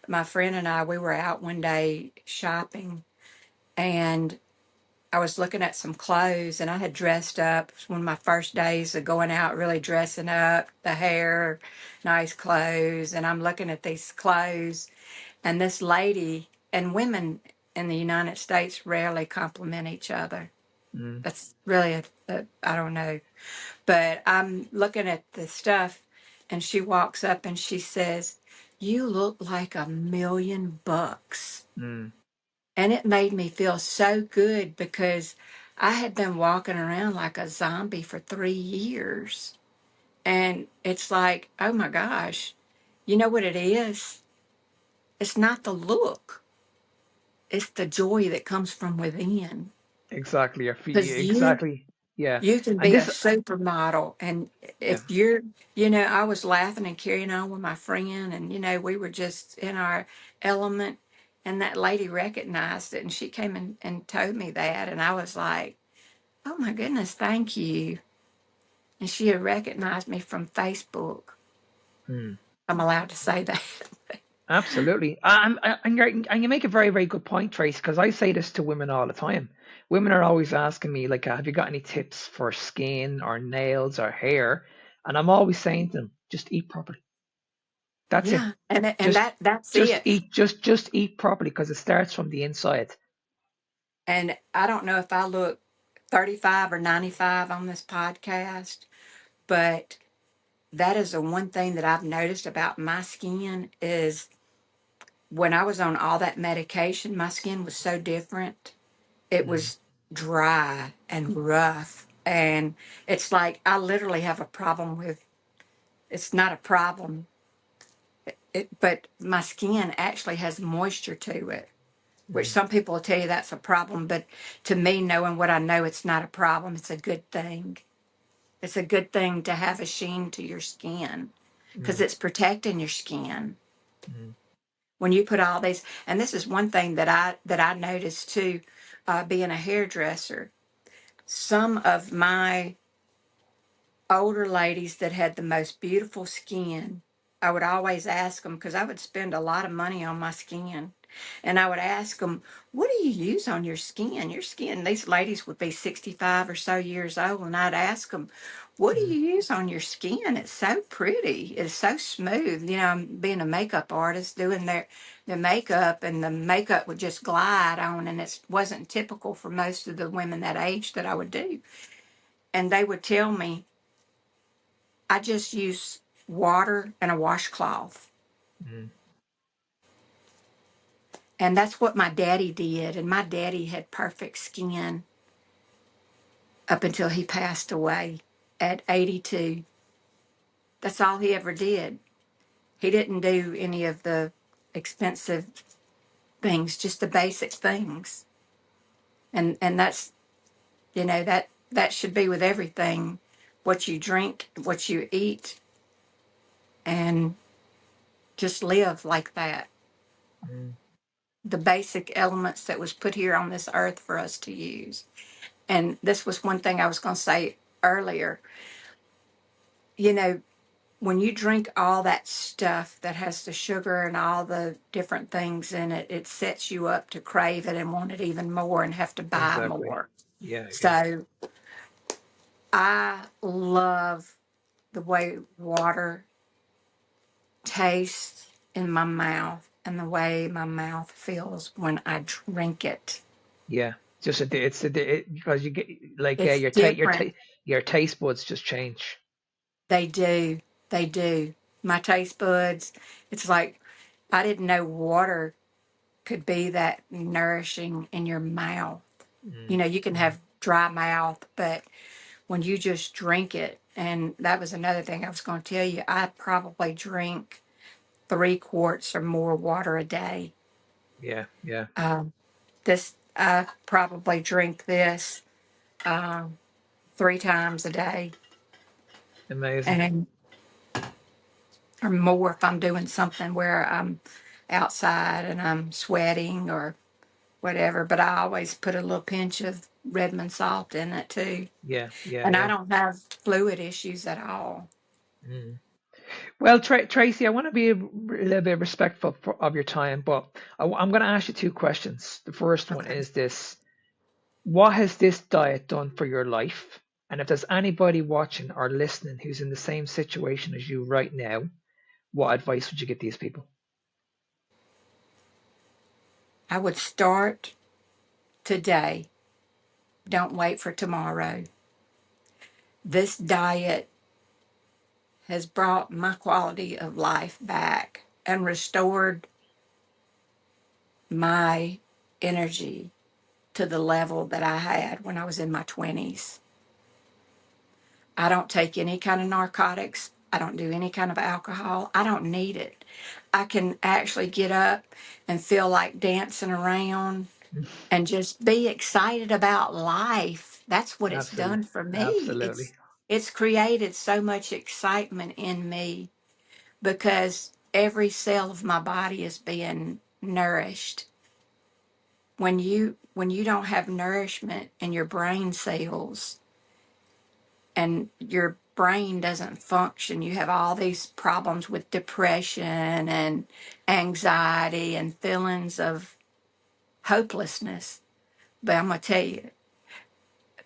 Speaker 2: my friend and I, we were out one day shopping, and I was looking at some clothes, and I had dressed up. It was one of my first days of going out, really dressing up, the hair, nice clothes. And I'm looking at these clothes, and this lady, and women in the United States rarely compliment each other.
Speaker 1: Mm,
Speaker 2: That's really I don't know. But I'm looking at the stuff, and she walks up and she says, "You look like $1,000,000."
Speaker 1: mm,
Speaker 2: And it made me feel so good because I had been walking around like a zombie for 3 years. And it's like, oh my gosh, you know what it is? It's not the look, it's the joy that comes from within.
Speaker 1: exactly. Your feet.
Speaker 2: Because you
Speaker 1: Exactly. Yeah.
Speaker 2: you can
Speaker 1: And
Speaker 2: be a
Speaker 1: this.
Speaker 2: supermodel, and
Speaker 1: Yeah.
Speaker 2: if I was laughing and carrying on with my friend, and we were just in our element, and that lady recognized it, and she came and told me that, and I was like, oh my goodness, thank you. And she had recognized me from Facebook.
Speaker 1: Hmm.
Speaker 2: I'm allowed to say that.
Speaker 1: Absolutely. And you make a very, very good point, Trace, because I say this to women all the time. Women are always asking me, like, have you got any tips for skin or nails or hair? And I'm always saying to them, just eat properly. That's it.
Speaker 2: Yeah, and
Speaker 1: Just
Speaker 2: that's
Speaker 1: just
Speaker 2: it.
Speaker 1: eat just eat properly because it starts from the inside.
Speaker 2: And I don't know if I look 35 or 95 on this podcast, but that is the one thing that I've noticed about my skin is when I was on all that medication, my skin was so different. It
Speaker 1: Mm,
Speaker 2: was dry and rough. And it's like I literally have a problem with it's not a problem, but my skin actually has moisture to it, which
Speaker 1: mm,
Speaker 2: some people will tell you that's a problem. But to me, knowing what I know, it's not a problem. It's a good thing. It's a good thing to have a sheen to your skin because
Speaker 1: mm,
Speaker 2: it's protecting your skin.
Speaker 1: mm,
Speaker 2: When you put all these, and this is one thing that I noticed too, being a hairdresser. Some of my older ladies that had the most beautiful skin I would always ask them, because I would spend a lot of money on my skin. And I would ask them, what do you use on your skin? Your skin, these ladies would be 65 or so years old. And I'd ask them, what do
Speaker 1: Mm,
Speaker 2: you use on your skin? It's so pretty. It's so smooth. You know, I'm being a makeup artist doing their makeup, and the makeup would just glide on. And it wasn't typical for most of the women that age that I would do. And they would tell me, I just use water and a washcloth.
Speaker 1: mm,
Speaker 2: And that's what my daddy did. And my daddy had perfect skin up until he passed away at 82. That's all he ever did. He didn't do any of the expensive things, just the basic things. And that's, that should be with everything. What you drink, what you eat, and just live like that.
Speaker 1: mm.
Speaker 2: The basic elements that was put here on this earth for us to use. And this was one thing I was going to say earlier. You know, when you drink all that stuff that has the sugar and all the different things in it, it sets you up to crave it and want it even more and have to buy
Speaker 1: Exactly.
Speaker 2: more.
Speaker 1: Yeah, yeah,
Speaker 2: So I love the way water tastes in my mouth and the way my mouth feels when I drink it.
Speaker 1: yeah. Just because you get like
Speaker 2: It's different.
Speaker 1: your taste buds just change.
Speaker 2: They do. They do. My taste buds, it's like I didn't know water could be that nourishing in your mouth.
Speaker 1: Mm,
Speaker 2: You know, you can
Speaker 1: mm,
Speaker 2: have dry mouth, but when you just drink it, and that was another thing I was going to tell you, I probably drink 3 quarts or more water a day.
Speaker 1: yeah, yeah.
Speaker 2: This, I probably drink this um, 3 times a day,
Speaker 1: Amazing.
Speaker 2: and or more if I'm doing something where I'm outside and I'm sweating or whatever. But I always put a little pinch of Redmond salt in it too.
Speaker 1: Yeah, yeah,
Speaker 2: And I
Speaker 1: yeah.
Speaker 2: don't have fluid issues at all.
Speaker 1: Mm. Well, Tracy, I want to be a little bit respectful of your time, but I'm going to ask you two questions. The first one
Speaker 2: Okay.
Speaker 1: is this: what has this diet done for your life? And if there's anybody watching or listening who's in the same situation as you right now, what advice would you give these people?
Speaker 2: I would start today. Don't wait for tomorrow. This diet has brought my quality of life back and restored my energy to the level that I had when I was in my 20s. I don't take any kind of narcotics. I don't do any kind of alcohol. I don't need it. I can actually get up and feel like dancing around and just be excited about life. That's what it's
Speaker 1: Absolutely,
Speaker 2: done for me.
Speaker 1: absolutely.
Speaker 2: It's created so much excitement in me because every cell of my body is being nourished. When you don't have nourishment in your brain cells and your brain doesn't function, you have all these problems with depression and anxiety and feelings of hopelessness. But I'm going to tell you,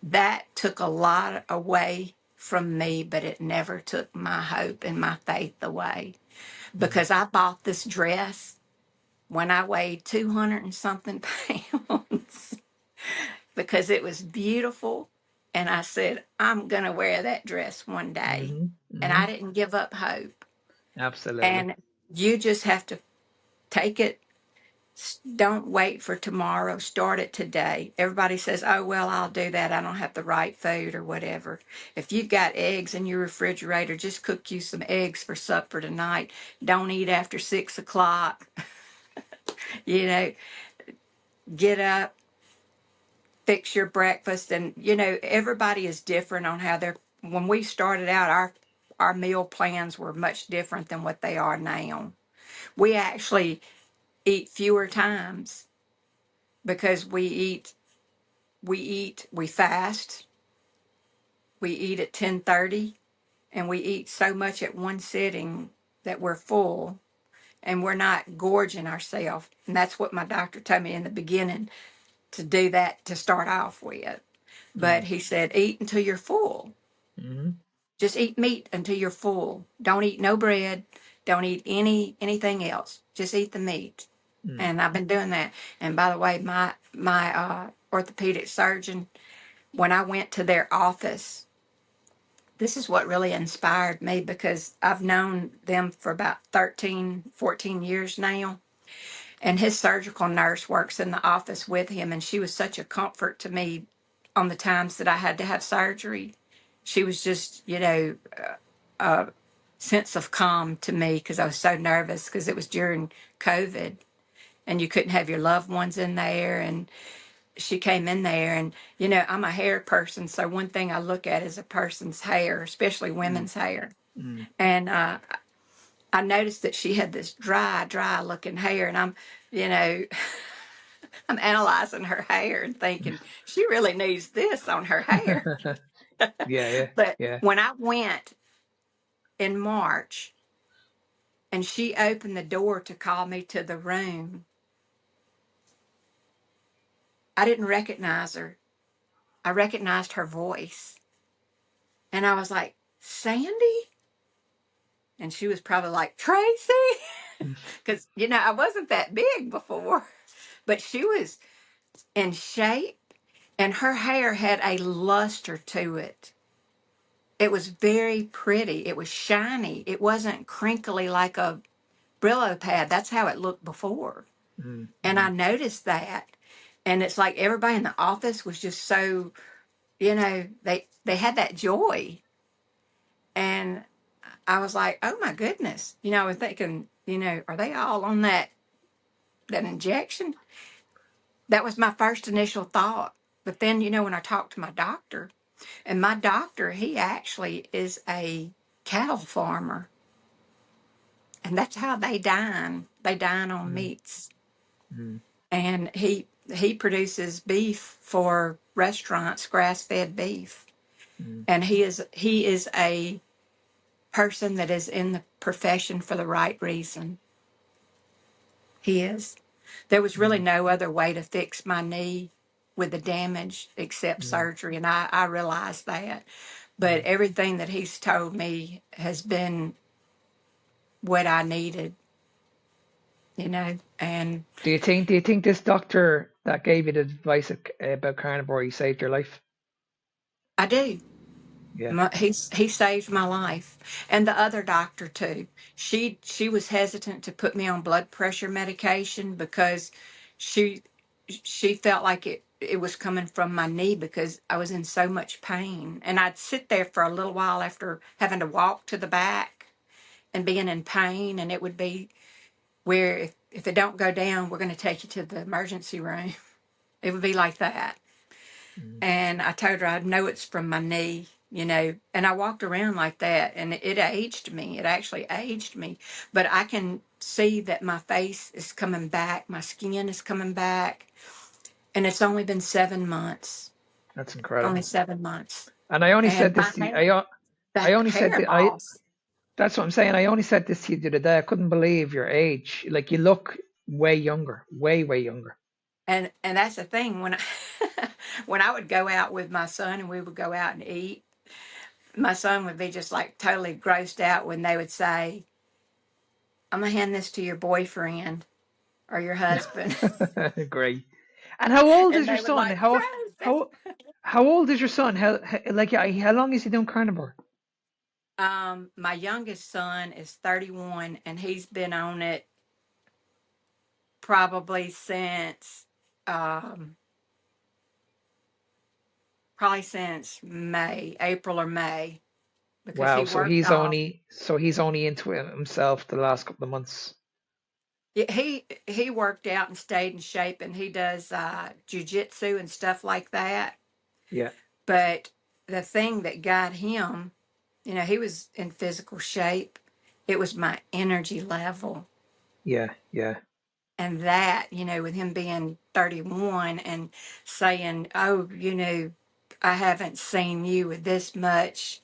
Speaker 2: that took a lot away from me, but it never took my hope and my faith away.
Speaker 1: Mm,
Speaker 2: Because I bought this dress when I weighed 200 and something pounds because it was beautiful. And I said, I'm going to wear that dress one day.
Speaker 1: hmm
Speaker 2: And
Speaker 1: hmm
Speaker 2: I didn't give up hope.
Speaker 1: Absolutely.
Speaker 2: And you just have to take it. Don't wait for tomorrow. Start it today. Everybody says, oh, well, I'll do that. I don't have the right food or whatever. If you've got eggs in your refrigerator, just cook you some eggs for supper tonight. Don't eat after 6 o'clock. You know, get up, fix your breakfast. And, everybody is different on how when we started out, our meal plans were much different than what they are now. We actually eat fewer times because we fast, we eat at 10:30, and we eat so much at one sitting that we're full and we're not gorging ourselves. And that's what my doctor told me in the beginning to do that to start off with. But
Speaker 1: Mm.
Speaker 2: he said, eat until you're full.
Speaker 1: Mm.
Speaker 2: Just eat meat until you're full. Don't eat no bread. Don't eat anything else. Just eat the meat.
Speaker 1: Mm.
Speaker 2: And I've been doing that. And by the way, my orthopedic surgeon, when I went to their office, this is what really inspired me because I've known them for about 13, 14 years now. And his surgical nurse works in the office with him. And she was such a comfort to me on the times that I had to have surgery. She was just, a sense of calm to me because I was so nervous because it was during COVID and you couldn't have your loved ones in there. And she came in there and, I'm a hair person. So one thing I look at is a person's hair, especially
Speaker 1: Mm.
Speaker 2: women's hair.
Speaker 1: Mm.
Speaker 2: And I noticed that she had this dry looking hair. And you know, I'm analyzing her hair and thinking she really needs this on her hair.
Speaker 1: Yeah, yeah,
Speaker 2: But
Speaker 1: yeah.
Speaker 2: when I went in March and she opened the door to call me to the room, I didn't recognize her. I recognized her voice. And I was like, Sandy? And she was probably like, Tracey? Because, I wasn't that big before. But she was in shape and her hair had a luster to it. It was very pretty. It was shiny. It wasn't crinkly like a Brillo pad. That's how it looked before.
Speaker 1: Mm.
Speaker 2: And I
Speaker 1: Mm.
Speaker 2: noticed that. And it's like everybody in the office was just so, they had that joy. And I was like, oh my goodness. I was thinking, are they all on that injection? That was my first initial thought. But then, when I talked to my doctor, and my doctor, he actually is a cattle farmer. And that's how they dine. They dine on
Speaker 1: Mm.
Speaker 2: meats.
Speaker 1: Mm.
Speaker 2: And he produces beef for restaurants, grass-fed beef.
Speaker 1: Mm.
Speaker 2: And he is a person that is in the profession for the right reason. He is. There was really
Speaker 1: Mm.
Speaker 2: no other way to fix my knee with the damage except
Speaker 1: Mm.
Speaker 2: surgery, and I realized that. But
Speaker 1: Mm.
Speaker 2: everything that he's told me has been what I needed, and
Speaker 1: Do you think this doctor that gave you the advice about carnivore, he saved your life?
Speaker 2: I do.
Speaker 1: Yeah.
Speaker 2: He saved my life, and the other doctor too. She was hesitant to put me on blood pressure medication because she she felt like it was coming from my knee because I was in so much pain, and I'd sit there for a little while after having to walk to the back and being in pain, and it would be where if it don't go down, we're going to take you to the emergency room. It would be like that.
Speaker 1: Mm.
Speaker 2: And I told her I know it's from my knee, and I walked around like that and it aged me. It actually aged me. But I can see that my face is coming back, my skin is coming back, and it's only been 7 months.
Speaker 1: That's
Speaker 2: Only
Speaker 1: incredible.
Speaker 2: 7 months.
Speaker 1: And I only
Speaker 2: And
Speaker 1: said
Speaker 2: my
Speaker 1: this to you,
Speaker 2: hair, the
Speaker 1: I only said
Speaker 2: hair
Speaker 1: that I
Speaker 2: loss.
Speaker 1: that's what I'm saying. I only said this to you the other day. I couldn't believe your age. Like, you look way younger, way, way younger.
Speaker 2: And that's the thing when I when I would go out with my son and we would go out and eat, my son would be just like totally grossed out when they would say, I'm gonna hand this to your boyfriend or your husband.
Speaker 1: Great. And how old is
Speaker 2: And
Speaker 1: your
Speaker 2: they would
Speaker 1: son?
Speaker 2: like, Tracy.
Speaker 1: How old is your son? How long is he doing carnivore?
Speaker 2: My youngest son is 31 and he's been on it probably since um May, April or May, because
Speaker 1: Wow.
Speaker 2: he
Speaker 1: So
Speaker 2: worked
Speaker 1: he's
Speaker 2: off.
Speaker 1: only so he's only into it himself the last couple of months.
Speaker 2: Yeah, he worked out and stayed in shape, and he does jujitsu and stuff like that.
Speaker 1: Yeah.
Speaker 2: But the thing that got him, he was in physical shape. It was my energy level.
Speaker 1: Yeah. Yeah.
Speaker 2: And that, with him being 31 and saying, oh, I haven't seen you with this much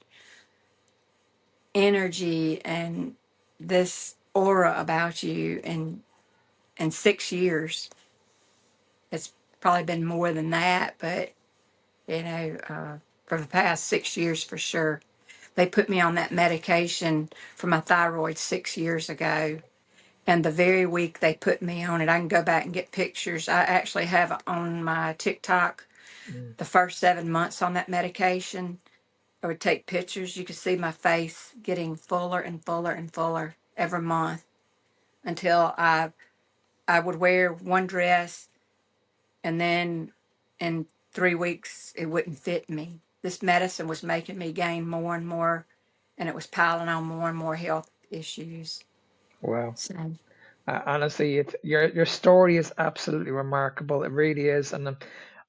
Speaker 2: energy and this aura about you in 6 years. It's probably been more than that, but for the past 6 years for sure. They put me on that medication for my thyroid 6 years ago. And the very week they put me on it, I can go back and get pictures. I actually have on my TikTok
Speaker 1: Mm.
Speaker 2: the first 7 months on that medication. I would take pictures. You could see my face getting fuller and fuller and fuller every month until I would wear one dress, and then in 3 weeks it wouldn't fit me. This medicine was making me gain more and more, and it was piling on more and more health issues.
Speaker 1: Wow.
Speaker 2: So
Speaker 1: Honestly, your story is absolutely remarkable. It really is, and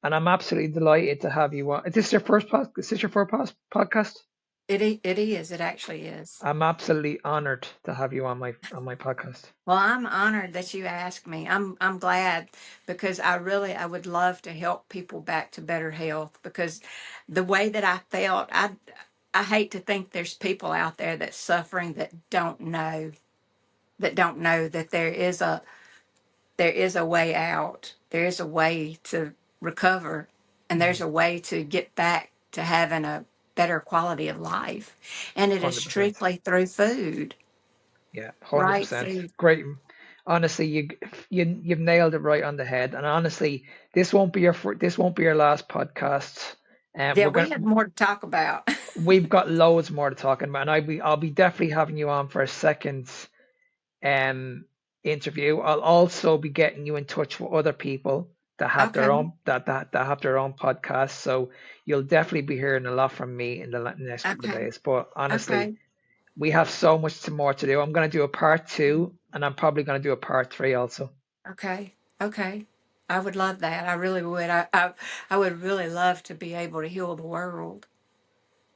Speaker 1: I'm absolutely delighted to have you on. Is this your first Is this your first podcast?
Speaker 2: it is. It actually is.
Speaker 1: I'm absolutely honored to have you on my podcast.
Speaker 2: Well, I'm honored that you asked me. I'm glad because I would love to help people back to better health because the way that I felt, I hate to think there's people out there that's suffering that don't know that there is a way out. There is a way to recover, and there's
Speaker 1: Mm,
Speaker 2: a way to get back to having a better quality of life. And it is
Speaker 1: 100%.
Speaker 2: strictly through food,
Speaker 1: Yeah,
Speaker 2: right
Speaker 1: 100%.
Speaker 2: food.
Speaker 1: Great. Honestly, you've nailed it right on the head. And honestly, this won't be your last podcast.
Speaker 2: Yeah,
Speaker 1: We're
Speaker 2: we
Speaker 1: gonna
Speaker 2: have more to talk about.
Speaker 1: we've got loads more to talk about, and I'll be definitely having you on for a second um interview. I'll also be getting you in touch with other people that have their
Speaker 2: Okay,
Speaker 1: own that have their own podcasts. So you'll definitely be hearing a lot from me in the next couple of
Speaker 2: okay,
Speaker 1: days. But honestly,
Speaker 2: okay,
Speaker 1: we have so much more to do. I'm going to do a part two, and I'm probably going to do a part three also.
Speaker 2: okay, okay. I would love that. I really would. I would really love to be able to heal the world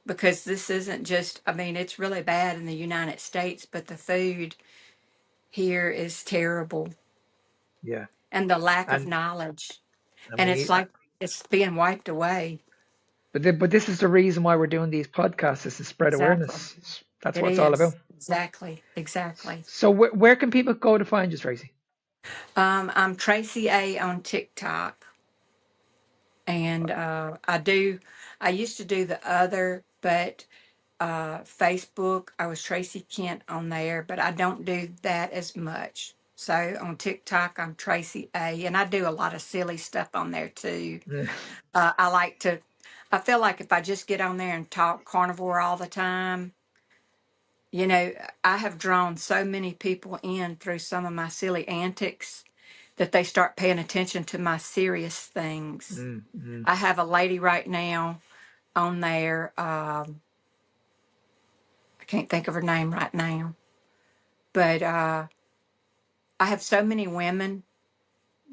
Speaker 2: because this isn't just, I mean, it's really bad in the United States, but the food here is terrible
Speaker 1: Yeah,
Speaker 2: and the lack of
Speaker 1: and
Speaker 2: knowledge.
Speaker 1: and
Speaker 2: And
Speaker 1: we
Speaker 2: it's
Speaker 1: need,
Speaker 2: like it's being wiped away.
Speaker 1: but this is the reason why we're doing these podcasts is to spread
Speaker 2: Exactly.
Speaker 1: awareness. That's
Speaker 2: It
Speaker 1: what it's all about.
Speaker 2: is. Exactly. Exactly.
Speaker 1: So where can people go to find you, Tracey?
Speaker 2: I'm Tracy A on TikTok. And I used to do the other, but Facebook, I was Tracy Kent on there, but I don't do that as much. So on TikTok, I'm Tracy A, and I do a lot of silly stuff on there too. I like to, I feel like if I just get on there and talk carnivore all the time, you know, I have drawn so many people in through some of my silly antics that they start paying attention to my serious things.
Speaker 1: Mm, mm,
Speaker 2: I have a lady right now on there. I can't think of her name right now, but I have so many women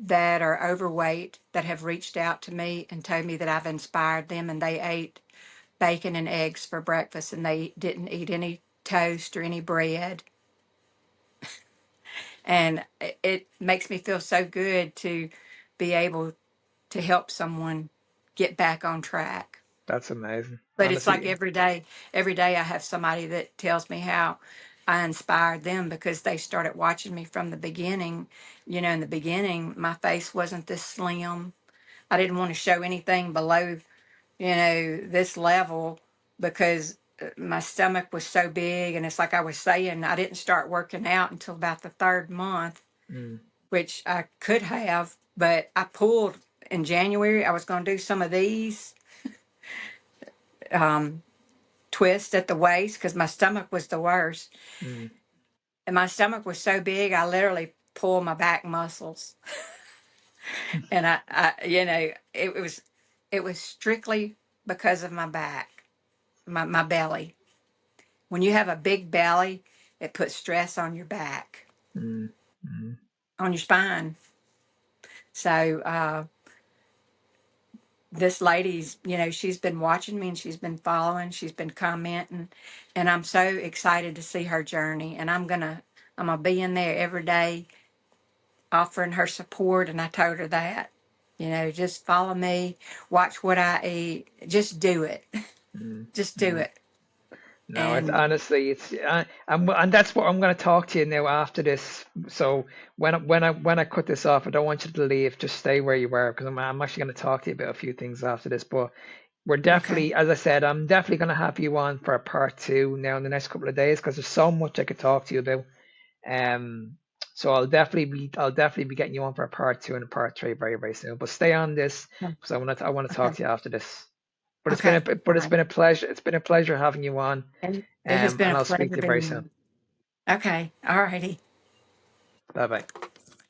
Speaker 2: that are overweight that have reached out to me and told me that I've inspired them, and they ate bacon and eggs for breakfast and they didn't eat any toast or any bread. And it makes me feel so good to be able to help someone get back on track.
Speaker 1: that's amazing.
Speaker 2: But it's like
Speaker 1: Honestly,
Speaker 2: every day I have somebody that tells me how I inspired them because they started watching me from the beginning. You know, in the beginning, my face wasn't this slim. I didn't want to show anything below, this level because my stomach was so big. And it's like I was saying, I didn't start working out until about the third month,
Speaker 1: mm,
Speaker 2: which I could have, but I pulled in January. I was going to do some of these. Um, Twist at the waist because my stomach was the worst.
Speaker 1: mm.
Speaker 2: And my stomach was so big, I literally pulled my back muscles. And it was strictly because of my back, my belly. When you have a big belly, it puts stress on your back,
Speaker 1: Mm, mm.
Speaker 2: on your spine. So this lady's, she's been watching me and she's been following, she's been commenting, and I'm so excited to see her journey. And I'm gonna be in there every day offering her support. And I told her that, just follow me, watch what I eat, just do it.
Speaker 1: Mm,
Speaker 2: Just do
Speaker 1: mm.
Speaker 2: it.
Speaker 1: No, it's
Speaker 2: And
Speaker 1: honestly, and that's what I'm going to talk to you now after this. So when I cut this off, I don't want you to leave. Just stay where you were because I'm actually going to talk to you about a few things after this. But we're
Speaker 2: okay,
Speaker 1: definitely, as I said, I'm definitely going to have you on for a part two now in the next couple of days because there's so much I could talk to you about. Um, so I'll definitely be getting you on for a part two and a part three very, very soon. But stay on this because I want to talk
Speaker 2: okay,
Speaker 1: to you after this. But it's been a
Speaker 2: okay, all
Speaker 1: but it's
Speaker 2: right.
Speaker 1: been a pleasure. It's been a pleasure having you on.
Speaker 2: And it has been
Speaker 1: And
Speaker 2: a
Speaker 1: I'll speak
Speaker 2: pleasure
Speaker 1: to you very
Speaker 2: being
Speaker 1: soon.
Speaker 2: on. Okay, all righty.
Speaker 1: Bye bye.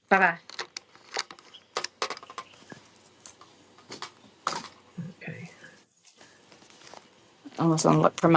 Speaker 2: Bye bye.
Speaker 1: Okay.
Speaker 2: I was gonna look for my